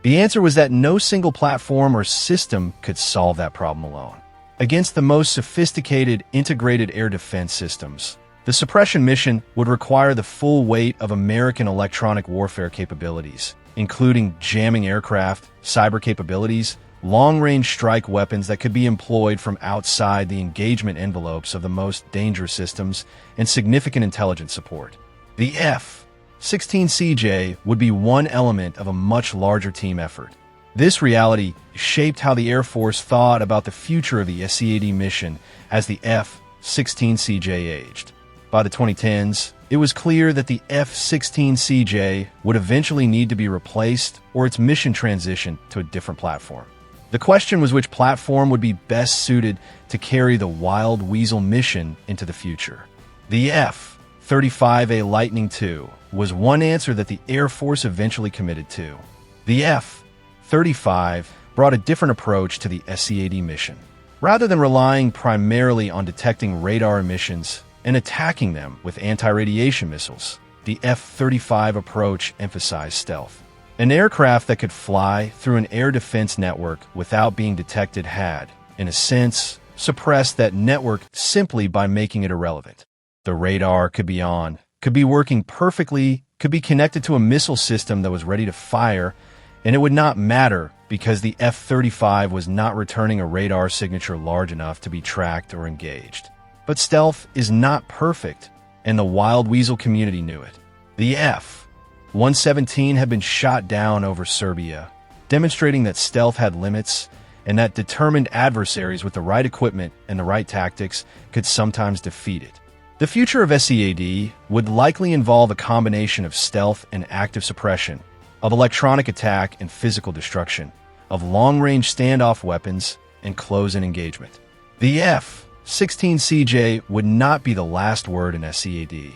A: The answer was that no single platform or system could solve that problem alone. Against the most sophisticated integrated air defense systems, the suppression mission would require the full weight of American electronic warfare capabilities, including jamming aircraft, cyber capabilities, long-range strike weapons that could be employed from outside the engagement envelopes of the most dangerous systems, and significant intelligence support. The F-16CJ would be one element of a much larger team effort. This reality shaped how the Air Force thought about the future of the SCAD mission as the F-16CJ aged. By the 2010s, it was clear that the F-16CJ would eventually need to be replaced or its mission transitioned to a different platform. The question was which platform would be best suited to carry the Wild Weasel mission into the future. The F-35A Lightning II was one answer that the Air Force eventually committed to. The F-35 brought a different approach to the SCAD mission. Rather than relying primarily on detecting radar emissions and attacking them with anti-radiation missiles, the F-35 approach emphasized stealth. An aircraft that could fly through an air defense network without being detected had, in a sense, suppressed that network simply by making it irrelevant. The radar could be on, could be working perfectly, could be connected to a missile system that was ready to fire, and it would not matter because the F-35 was not returning a radar signature large enough to be tracked or engaged. But stealth is not perfect, and the Wild Weasel community knew it. The F-117 had been shot down over Serbia, demonstrating that stealth had limits and that determined adversaries with the right equipment and the right tactics could sometimes defeat it. The future of SCAD would likely involve a combination of stealth and active suppression, of electronic attack and physical destruction, of long-range standoff weapons and close-in engagement. The F-16CJ would not be the last word in SCAD,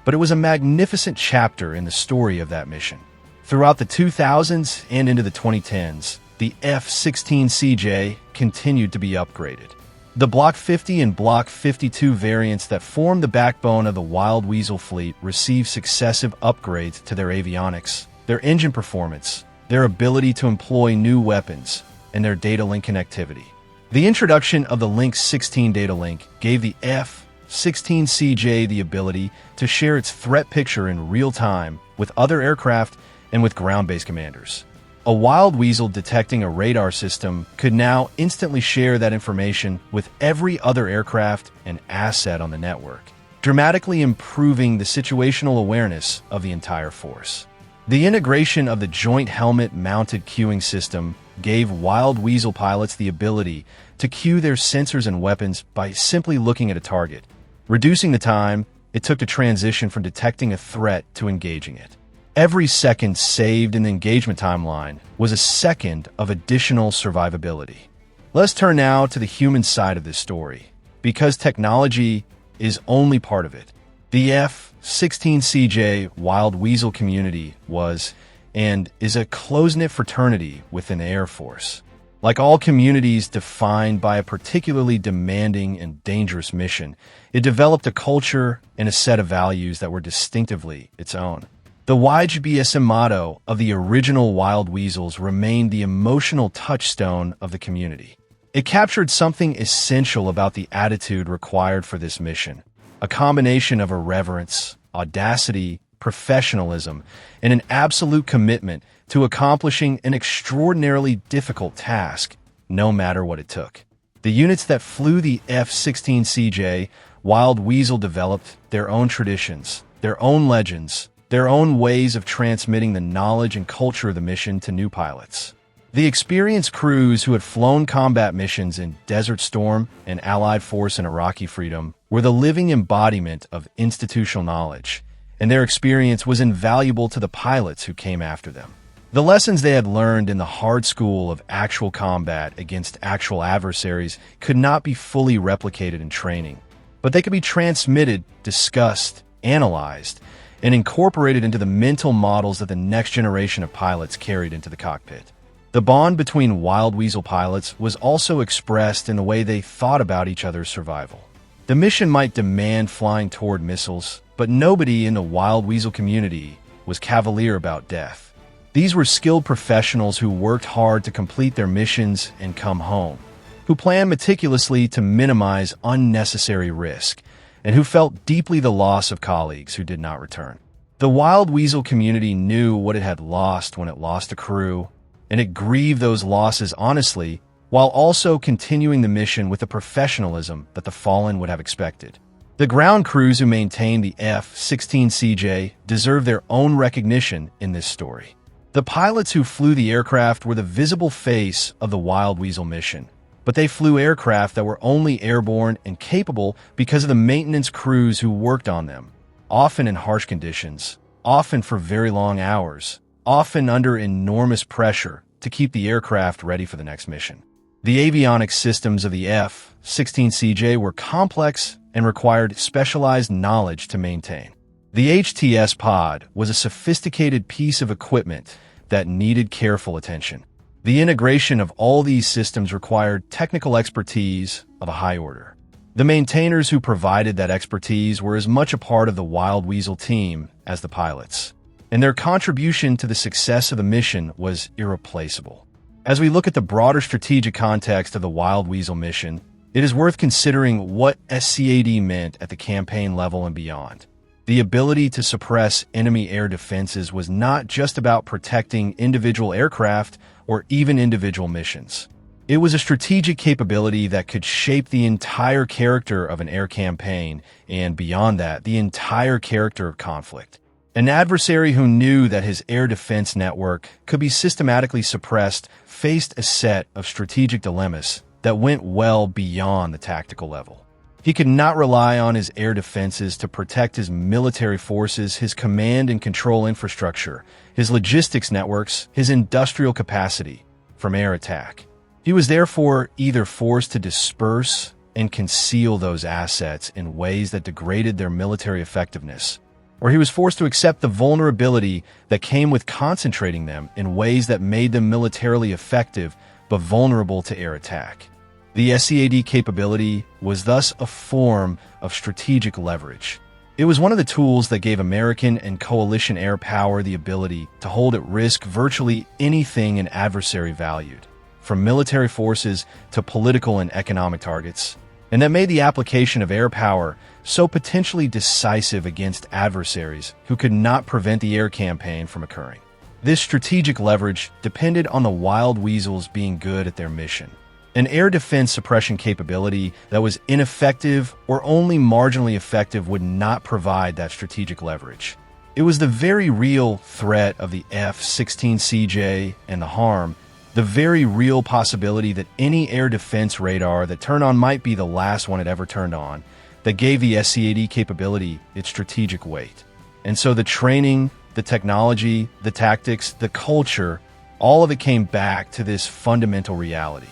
A: but it was a magnificent chapter in the story of that mission. Throughout the 2000s and into the 2010s, the F-16CJ continued to be upgraded. The Block 50 and Block 52 variants that form the backbone of the Wild Weasel fleet received successive upgrades to their avionics, their engine performance, their ability to employ new weapons, and their data link connectivity. The introduction of the Link 16 data link gave the F-16CJ the ability to share its threat picture in real time with other aircraft and with ground-based commanders. A Wild Weasel detecting a radar system could now instantly share that information with every other aircraft and asset on the network, dramatically improving the situational awareness of the entire force. The integration of the Joint Helmet-Mounted Cueing System gave Wild Weasel pilots the ability to cue their sensors and weapons by simply looking at a target, reducing the time it took to transition from detecting a threat to engaging it. Every second saved in the engagement timeline was a second of additional survivability. Let's turn now to the human side of this story, because technology is only part of it. The F-16CJ Wild Weasel community was and is a close-knit fraternity within the Air Force. Like all communities defined by a particularly demanding and dangerous mission, it developed a culture and a set of values that were distinctively its own. The YGBSM motto of the original Wild Weasels remained the emotional touchstone of the community. It captured something essential about the attitude required for this mission, a combination of irreverence, audacity, professionalism, and an absolute commitment to accomplishing an extraordinarily difficult task, no matter what it took. The units that flew the F-16CJ Wild Weasel developed their own traditions, their own legends, their own ways of transmitting the knowledge and culture of the mission to new pilots. The experienced crews who had flown combat missions in Desert Storm and Allied Force and Iraqi Freedom were the living embodiment of institutional knowledge, and their experience was invaluable to the pilots who came after them. The lessons they had learned in the hard school of actual combat against actual adversaries could not be fully replicated in training, but they could be transmitted, discussed, analyzed, and incorporated into the mental models that the next generation of pilots carried into the cockpit. The bond between Wild Weasel pilots was also expressed in the way they thought about each other's survival. The mission might demand flying toward missiles, but nobody in the Wild Weasel community was cavalier about death. These were skilled professionals who worked hard to complete their missions and come home, who planned meticulously to minimize unnecessary risk, and who felt deeply the loss of colleagues who did not return. The Wild Weasel community knew what it had lost when it lost a crew, and it grieved those losses honestly, while also continuing the mission with the professionalism that the fallen would have expected. The ground crews who maintained the F-16CJ deserve their own recognition in this story. The pilots who flew the aircraft were the visible face of the Wild Weasel mission, but they flew aircraft that were only airborne and capable because of the maintenance crews who worked on them, often in harsh conditions, often for very long hours, often under enormous pressure to keep the aircraft ready for the next mission. The avionics systems of the F-16CJ were complex and required specialized knowledge to maintain. The HTS pod was a sophisticated piece of equipment that needed careful attention. The integration of all these systems required technical expertise of a high order. The maintainers who provided that expertise were as much a part of the Wild Weasel team as the pilots, and their contribution to the success of the mission was irreplaceable. As we look at the broader strategic context of the Wild Weasel mission, it is worth considering what SCAD meant at the campaign level and beyond. The ability to suppress enemy air defenses was not just about protecting individual aircraft or even individual missions. It was a strategic capability that could shape the entire character of an air campaign and, beyond that, the entire character of conflict. An adversary who knew that his air defense network could be systematically suppressed faced a set of strategic dilemmas that went well beyond the tactical level. He could not rely on his air defenses to protect his military forces, his command and control infrastructure, his logistics networks, his industrial capacity from air attack. He was therefore either forced to disperse and conceal those assets in ways that degraded their military effectiveness, or he was forced to accept the vulnerability that came with concentrating them in ways that made them militarily effective but vulnerable to air attack. The SCAD capability was thus a form of strategic leverage. It was one of the tools that gave American and coalition air power the ability to hold at risk virtually anything an adversary valued, from military forces to political and economic targets, and that made the application of air power so potentially decisive against adversaries who could not prevent the air campaign from occurring. This strategic leverage depended on the Wild Weasels being good at their mission. An air defense suppression capability that was ineffective or only marginally effective would not provide that strategic leverage. It was the very real threat of the F-16CJ and the harm, the very real possibility that any air defense radar that turned on might be the last one it ever turned on, that gave the SCAD capability its strategic weight. And so the training, the technology, the tactics, the culture, all of it came back to this fundamental reality.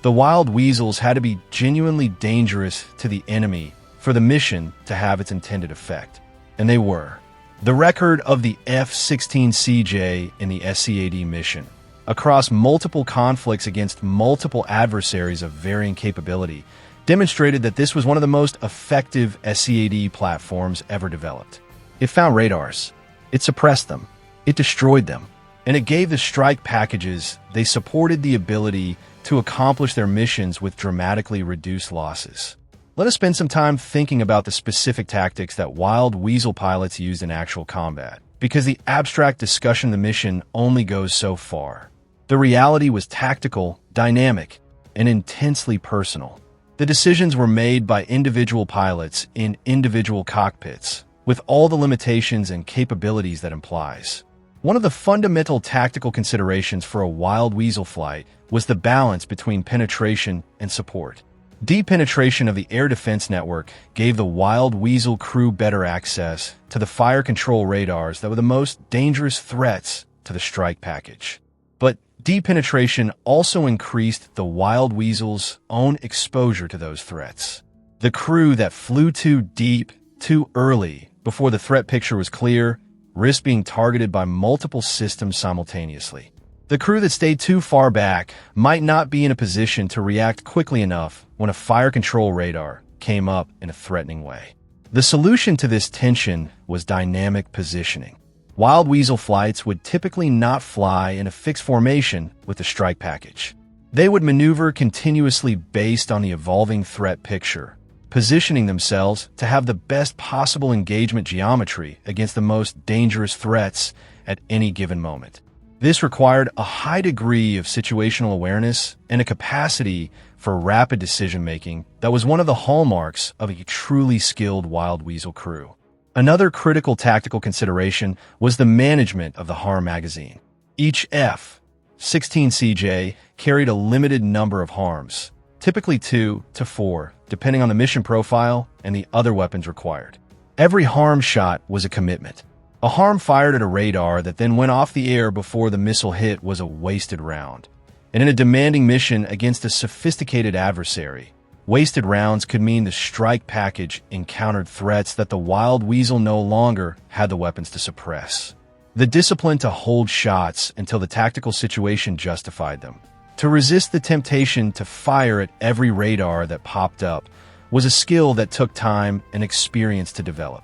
A: The Wild Weasels had to be genuinely dangerous to the enemy for the mission to have its intended effect. And they were. The record of the F-16CJ in the SCAD mission, across multiple conflicts against multiple adversaries of varying capability, demonstrated that this was one of the most effective SCAD platforms ever developed. It found radars. It suppressed them. It destroyed them. And it gave the strike packages they supported the ability to accomplish their missions with dramatically reduced losses. Let us spend some time thinking about the specific tactics that Wild Weasel pilots used in actual combat, because the abstract discussion of the mission only goes so far. The reality was tactical, dynamic, and intensely personal. The decisions were made by individual pilots in individual cockpits, with all the limitations and capabilities that implies. One of the fundamental tactical considerations for a Wild Weasel flight was the balance between penetration and support. Deep penetration of the air defense network gave the Wild Weasel crew better access to the fire control radars that were the most dangerous threats to the strike package. But deep penetration also increased the Wild Weasel's own exposure to those threats. The crew that flew too deep, too early, before the threat picture was clear, risked being targeted by multiple systems simultaneously. The crew that stayed too far back might not be in a position to react quickly enough when a fire control radar came up in a threatening way. The solution to this tension was dynamic positioning. Wild Weasel flights would typically not fly in a fixed formation with the strike package. They would maneuver continuously based on the evolving threat picture, positioning themselves to have the best possible engagement geometry against the most dangerous threats at any given moment. This required a high degree of situational awareness and a capacity for rapid decision-making that was one of the hallmarks of a truly skilled Wild Weasel crew. Another critical tactical consideration was the management of the HARM magazine. Each F-16CJ carried a limited number of HARMs, typically 2 to 4, depending on the mission profile and the other weapons required. Every HARM shot was a commitment. A HARM fired at a radar that then went off the air before the missile hit was a wasted round. And in a demanding mission against a sophisticated adversary, wasted rounds could mean the strike package encountered threats that the Wild Weasel no longer had the weapons to suppress. The discipline to hold shots until the tactical situation justified them, to resist the temptation to fire at every radar that popped up, was a skill that took time and experience to develop.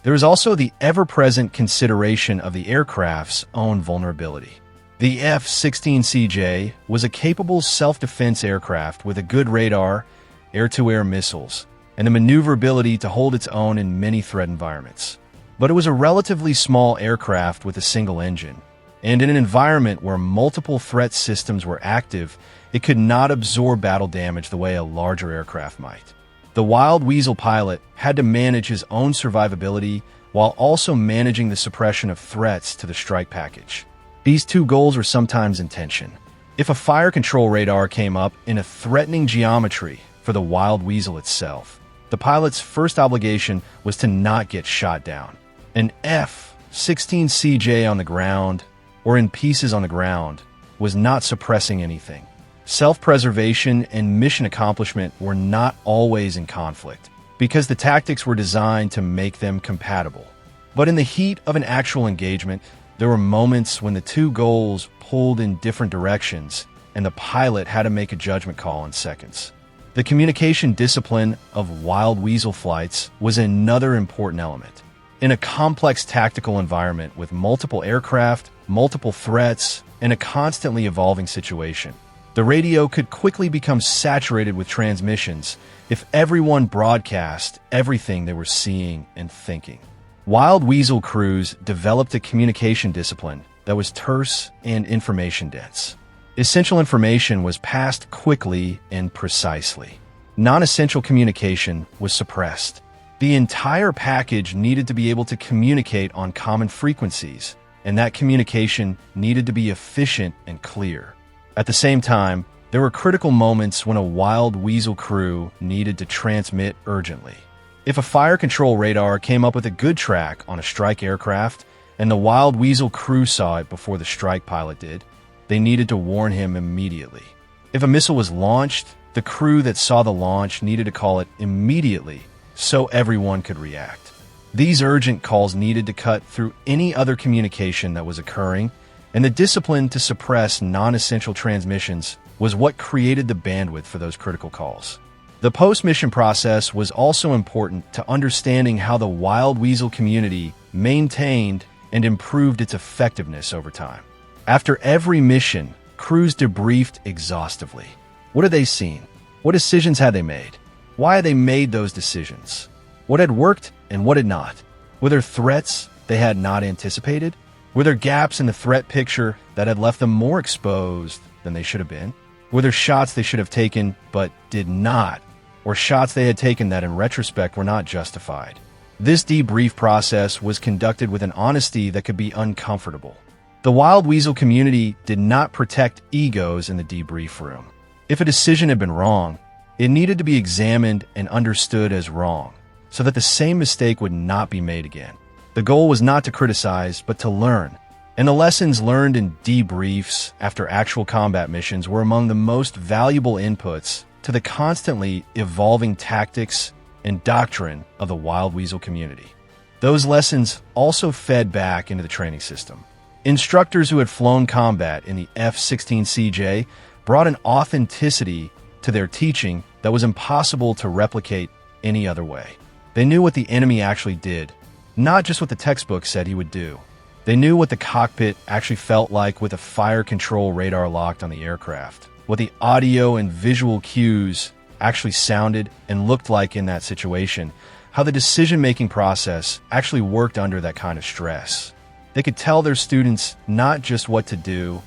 A: There is also the ever-present consideration of the aircraft's own vulnerability. The F-16CJ was a capable self-defense aircraft with a good radar, air-to-air missiles, and the maneuverability to hold its own in many threat environments. But it was a relatively small aircraft with a single engine, and in an environment where multiple threat systems were active, it could not absorb battle damage the way a larger aircraft might. The Wild Weasel pilot had to manage his own survivability while also managing the suppression of threats to the strike package. These two goals were sometimes in tension. If a fire control radar came up in a threatening geometry for the Wild Weasel itself, the pilot's first obligation was to not get shot down. An F-16CJ on the ground, or in pieces on the ground, was not suppressing anything. Self-preservation and mission accomplishment were not always in conflict, because the tactics were designed to make them compatible. But in the heat of an actual engagement, there were moments when the two goals pulled in different directions, and the pilot had to make a judgment call in seconds. The communication discipline of Wild Weasel flights was another important element. In a complex tactical environment with multiple aircraft, multiple threats, and a constantly evolving situation, the radio could quickly become saturated with transmissions if everyone broadcast everything they were seeing and thinking. Wild Weasel crews developed a communication discipline that was terse and information-dense. Essential information was passed quickly and precisely. Non-essential communication was suppressed. The entire package needed to be able to communicate on common frequencies, and that communication needed to be efficient and clear. At the same time, there were critical moments when a Wild Weasel crew needed to transmit urgently. If a fire control radar came up with a good track on a strike aircraft, and the Wild Weasel crew saw it before the strike pilot did, they needed to warn him immediately. If a missile was launched, the crew that saw the launch needed to call it immediately so everyone could react. These urgent calls needed to cut through any other communication that was occurring, and the discipline to suppress non-essential transmissions was what created the bandwidth for those critical calls. The post-mission process was also important to understanding how the Wild Weasel community maintained and improved its effectiveness over time. After every mission, crews debriefed exhaustively. What had they seen? What decisions had they made? Why had they made those decisions? What had worked and what had not? Were there threats they had not anticipated? Were there gaps in the threat picture that had left them more exposed than they should have been? Were there shots they should have taken but did not? Or shots they had taken that in retrospect were not justified? This debrief process was conducted with an honesty that could be uncomfortable. The Wild Weasel community did not protect egos in the debrief room. If a decision had been wrong, it needed to be examined and understood as wrong, so that the same mistake would not be made again. The goal was not to criticize, but to learn. And the lessons learned in debriefs after actual combat missions were among the most valuable inputs to the constantly evolving tactics and doctrine of the Wild Weasel community. Those lessons also fed back into the training system. Instructors who had flown combat in the F-16CJ brought an authenticity to their teaching that was impossible to replicate any other way. They knew what the enemy actually did, not just what the textbook said he would do. They knew what the cockpit actually felt like with a fire control radar locked on the aircraft, what the audio and visual cues actually sounded and looked like in that situation, how the decision-making process actually worked under that kind of stress. They could tell their students not just what to do,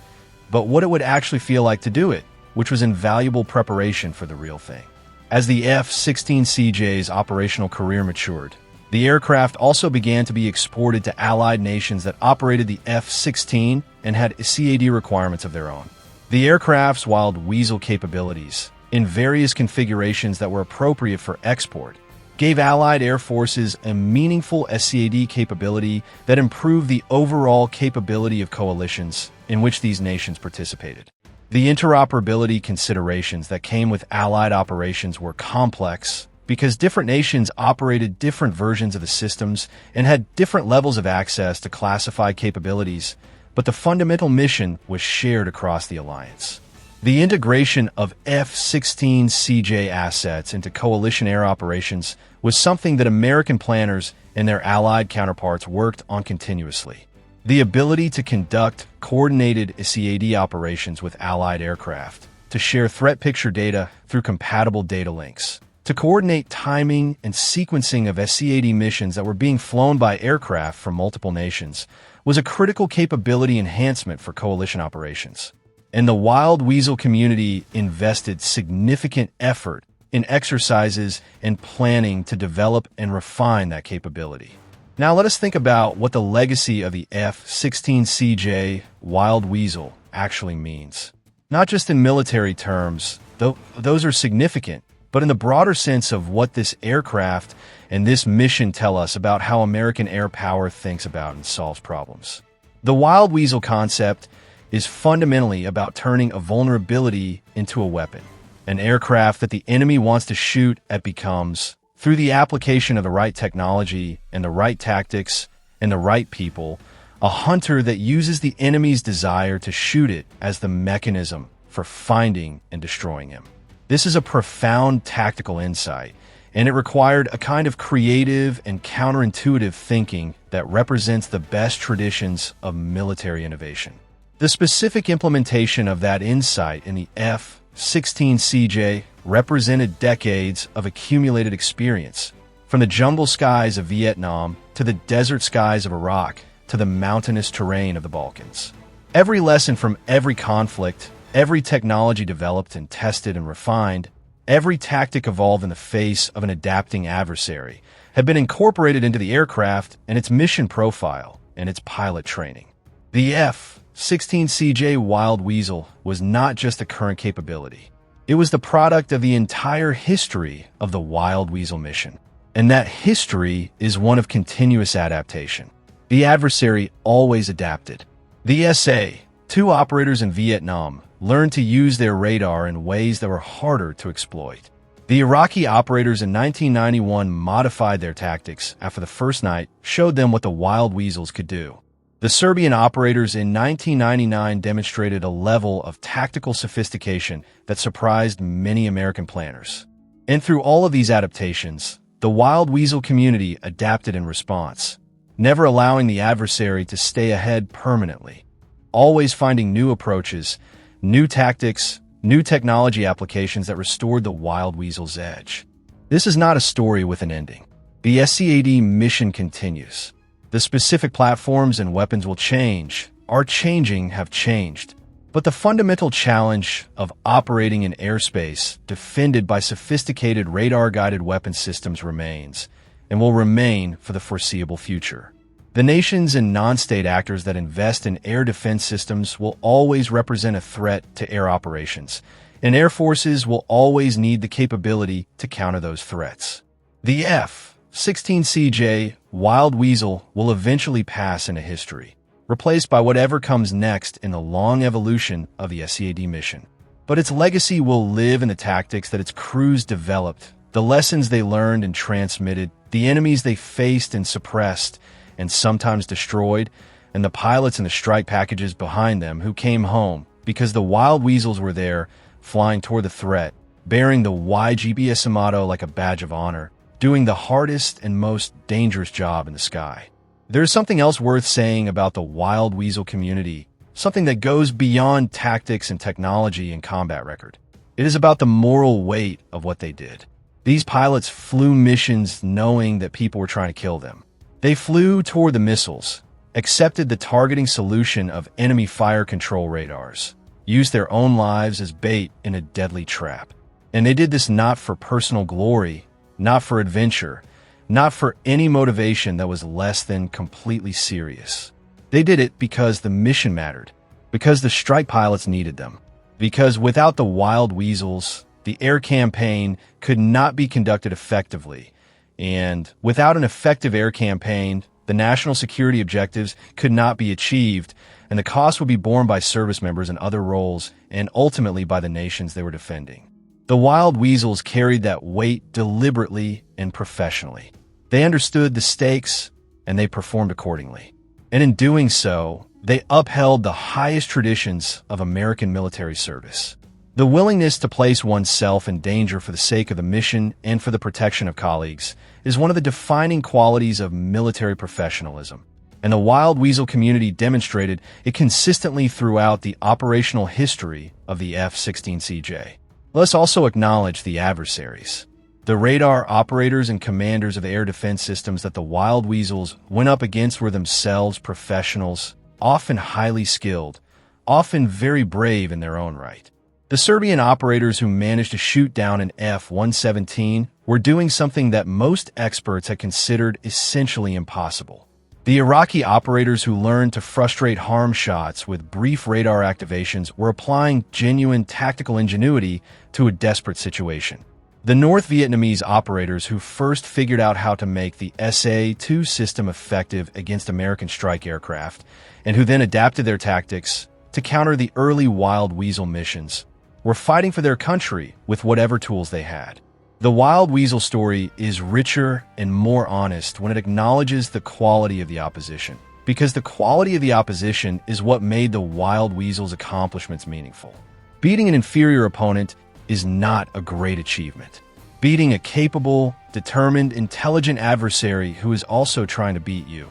A: but what it would actually feel like to do it, which was invaluable preparation for the real thing. As the F-16CJ's operational career matured, the aircraft also began to be exported to allied nations that operated the F-16 and had CAD requirements of their own. The aircraft's wild Weasel capabilities, in various configurations that were appropriate for export, gave Allied air forces a meaningful SCAD capability that improved the overall capability of coalitions in which these nations participated. The interoperability considerations that came with Allied operations were complex because different nations operated different versions of the systems and had different levels of access to classified capabilities, but the fundamental mission was shared across the alliance. The integration of F-16CJ assets into coalition air operations was something that American planners and their Allied counterparts worked on continuously. The ability to conduct coordinated CAD operations with Allied aircraft, to share threat picture data through compatible data links, to coordinate timing and sequencing of SCAD missions that were being flown by aircraft from multiple nations, was a critical capability enhancement for coalition operations. And the Wild Weasel community invested significant effort in exercises and planning to develop and refine that capability. Now let us think about what the legacy of the F-16CJ Wild Weasel actually means. Not just in military terms, though those are significant, but in the broader sense of what this aircraft and this mission tell us about how American air power thinks about and solves problems. The Wild Weasel concept is fundamentally about turning a vulnerability into a weapon. An aircraft that the enemy wants to shoot at becomes, through the application of the right technology and the right tactics and the right people, a hunter that uses the enemy's desire to shoot it as the mechanism for finding and destroying him. This is a profound tactical insight, and it required a kind of creative and counterintuitive thinking that represents the best traditions of military innovation. The specific implementation of that insight in the F-16CJ represented decades of accumulated experience, from the jungle skies of Vietnam to the desert skies of Iraq to the mountainous terrain of the Balkans. Every lesson from every conflict, every technology developed and tested and refined, every tactic evolved in the face of an adapting adversary, had been incorporated into the aircraft and its mission profile and its pilot training. The F-16CJ Wild Weasel was not just a current capability. It was the product of the entire history of the Wild Weasel mission. And that history is one of continuous adaptation. The adversary always adapted. The SA, two operators in Vietnam, learned to use their radar in ways that were harder to exploit. The Iraqi operators in 1991 modified their tactics after the first night showed them what the Wild Weasels could do. The Serbian operators in 1999 demonstrated a level of tactical sophistication that surprised many American planners. And through all of these adaptations, the Wild Weasel community adapted in response, never allowing the adversary to stay ahead permanently, always finding new approaches, new tactics, new technology applications that restored the Wild Weasel's edge. This is not a story with an ending. The SCAD mission continues. The specific platforms and weapons will change, are changing, have changed. But the fundamental challenge of operating in airspace defended by sophisticated radar-guided weapon systems remains, and will remain for the foreseeable future. The nations and non-state actors that invest in air defense systems will always represent a threat to air operations, and air forces will always need the capability to counter those threats. The F-16CJ Wild Weasel will eventually pass into history, replaced by whatever comes next in the long evolution of the SCAD mission. But its legacy will live in the tactics that its crews developed, the lessons they learned and transmitted, the enemies they faced and suppressed, and sometimes destroyed, and the pilots and the strike packages behind them who came home because the Wild Weasels were there, flying toward the threat, bearing the YGBS motto like a badge of honor, doing the hardest and most dangerous job in the sky. There's something else worth saying about the Wild Weasel community, something that goes beyond tactics and technology and combat record. It is about the moral weight of what they did. These pilots flew missions knowing that people were trying to kill them. They flew toward the missiles, accepted the targeting solution of enemy fire control radars, used their own lives as bait in a deadly trap. And they did this not for personal glory, not for adventure, not for any motivation that was less than completely serious. They did it because the mission mattered, because the strike pilots needed them, because without the Wild Weasels, the air campaign could not be conducted effectively, and without an effective air campaign, the national security objectives could not be achieved, and the cost would be borne by service members in other roles and ultimately by the nations they were defending. The Wild Weasels carried that weight deliberately and professionally. They understood the stakes, and they performed accordingly. And in doing so, they upheld the highest traditions of American military service. The willingness to place oneself in danger for the sake of the mission and for the protection of colleagues is one of the defining qualities of military professionalism. And the Wild Weasel community demonstrated it consistently throughout the operational history of the F-16CJ. Let's also acknowledge the adversaries. The radar operators and commanders of air defense systems that the Wild Weasels went up against were themselves professionals, often highly skilled, often very brave in their own right. The Serbian operators who managed to shoot down an F-117 were doing something that most experts had considered essentially impossible. The Iraqi operators who learned to frustrate harm shots with brief radar activations were applying genuine tactical ingenuity to a desperate situation. The North Vietnamese operators who first figured out how to make the SA-2 system effective against American strike aircraft, and who then adapted their tactics to counter the early Wild Weasel missions, were fighting for their country with whatever tools they had. The Wild Weasel story is richer and more honest when it acknowledges the quality of the opposition, because the quality of the opposition is what made the Wild Weasel's accomplishments meaningful. Beating an inferior opponent is not a great achievement. Beating a capable, determined, intelligent adversary who is also trying to beat you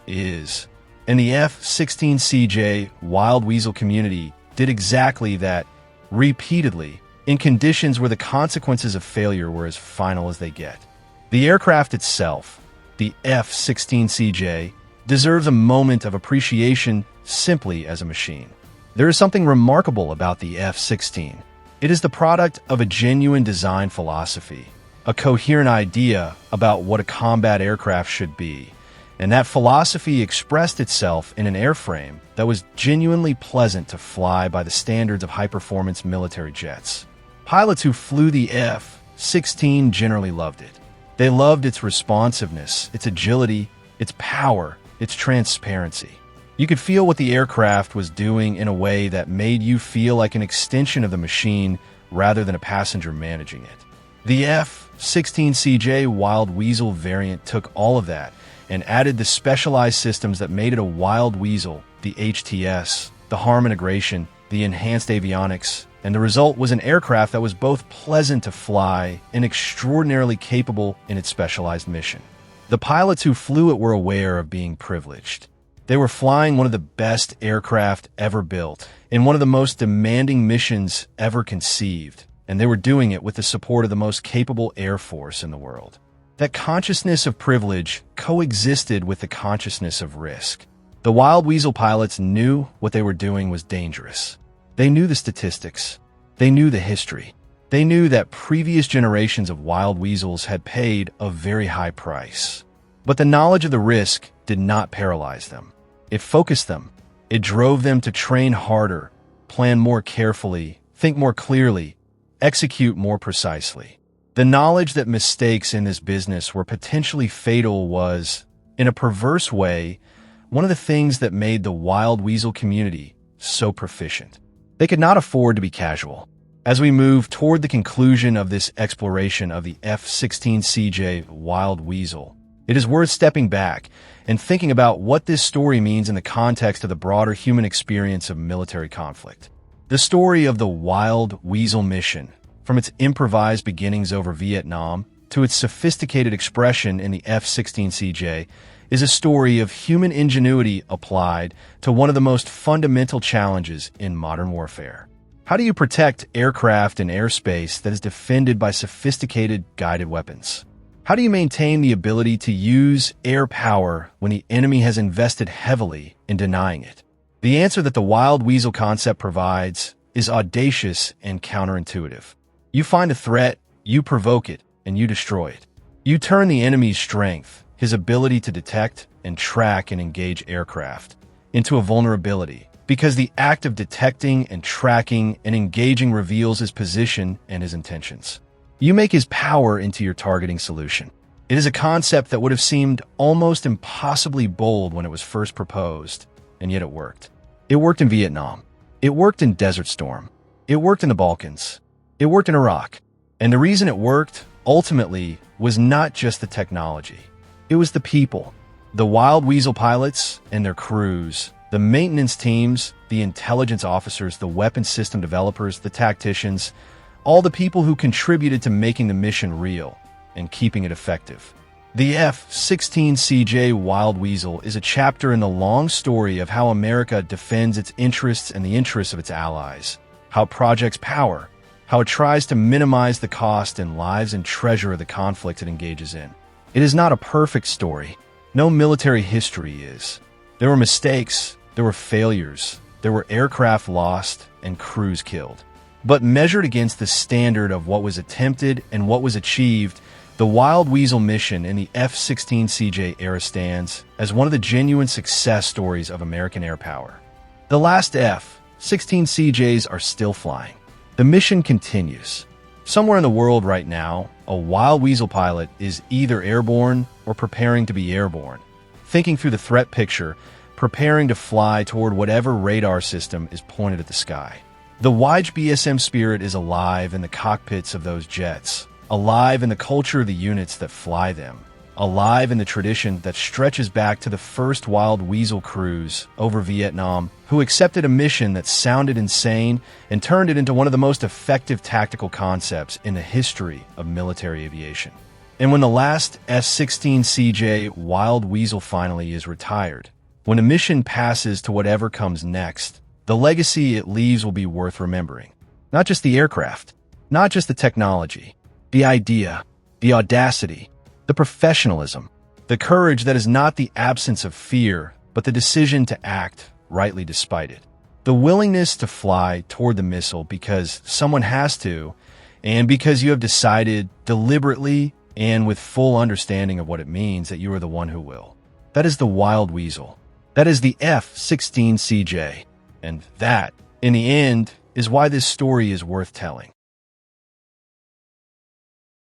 A: is. And the F-16CJ Wild Weasel community did exactly that repeatedly, in conditions where the consequences of failure were as final as they get. The aircraft itself, the F-16CJ, deserves a moment of appreciation simply as a machine. There is something remarkable about the F-16. It is the product of a genuine design philosophy, a coherent idea about what a combat aircraft should be, and that philosophy expressed itself in an airframe that was genuinely pleasant to fly by the standards of high-performance military jets. Pilots who flew the F-16 generally loved it. They loved its responsiveness, its agility, its power, its transparency. You could feel what the aircraft was doing in a way that made you feel like an extension of the machine rather than a passenger managing it. The F-16CJ Wild Weasel variant took all of that and added the specialized systems that made it a Wild Weasel, the HTS, the HARM integration, the enhanced avionics, and the result was an aircraft that was both pleasant to fly and extraordinarily capable in its specialized mission. The pilots who flew it were aware of being privileged. They were flying one of the best aircraft ever built in one of the most demanding missions ever conceived, and they were doing it with the support of the most capable air force in the world. That consciousness of privilege coexisted with the consciousness of risk. The Wild Weasel pilots knew what they were doing was dangerous. They knew the statistics. They knew the history. They knew that previous generations of Wild Weasels had paid a very high price. But the knowledge of the risk did not paralyze them. It focused them. It drove them to train harder, plan more carefully, think more clearly, execute more precisely. The knowledge that mistakes in this business were potentially fatal was, in a perverse way, one of the things that made the Wild Weasel community so proficient. They could not afford to be casual. As we move toward the conclusion of this exploration of the F-16CJ Wild Weasel, it is worth stepping back and thinking about what this story means in the context of the broader human experience of military conflict. The story of the Wild Weasel mission, from its improvised beginnings over Vietnam to its sophisticated expression in the F-16CJ, is a story of human ingenuity applied to one of the most fundamental challenges in modern warfare. How do you protect aircraft and airspace that is defended by sophisticated guided weapons? How do you maintain the ability to use air power when the enemy has invested heavily in denying it? The answer that the Wild Weasel concept provides is audacious and counterintuitive. You find a threat, you provoke it, and you destroy it. You turn the enemy's strength, his ability to detect and track and engage aircraft, into a vulnerability, because the act of detecting and tracking and engaging reveals his position and his intentions. You make his power into your targeting solution. It is a concept that would have seemed almost impossibly bold when it was first proposed, and yet it worked. It worked in Vietnam. It worked in Desert Storm. It worked in the Balkans. It worked in Iraq. And the reason it worked, ultimately, was not just the technology. It was the people. The Wild Weasel pilots and their crews, the maintenance teams, the intelligence officers, the weapon system developers, the tacticians, all the people who contributed to making the mission real and keeping it effective. The F-16CJ Wild Weasel is a chapter in the long story of how America defends its interests and the interests of its allies, how it projects power, how it tries to minimize the cost and lives and treasure of the conflict it engages in. It is not a perfect story. No military history is. There were mistakes, there were failures, there were aircraft lost and crews killed. But measured against the standard of what was attempted and what was achieved, the Wild Weasel mission in the F-16CJ era stands as one of the genuine success stories of American air power. The last F-16CJs are still flying. The mission continues. Somewhere in the world right now, a Wild Weasel pilot is either airborne or preparing to be airborne, thinking through the threat picture, preparing to fly toward whatever radar system is pointed at the sky. The YBSM spirit is alive in the cockpits of those jets, alive in the culture of the units that fly them, alive in the tradition that stretches back to the first Wild Weasel crews over Vietnam, who accepted a mission that sounded insane and turned it into one of the most effective tactical concepts in the history of military aviation. And when the last F-16CJ Wild Weasel finally is retired, when a mission passes to whatever comes next, the legacy it leaves will be worth remembering. Not just the aircraft, not just the technology, the idea, the audacity, the professionalism, the courage that is not the absence of fear, but the decision to act rightly despite it. The willingness to fly toward the missile because someone has to, and because you have decided deliberately and with full understanding of what it means that you are the one who will. That is the Wild Weasel. That is the F-16CJ. And that, in the end, is why this story is worth telling.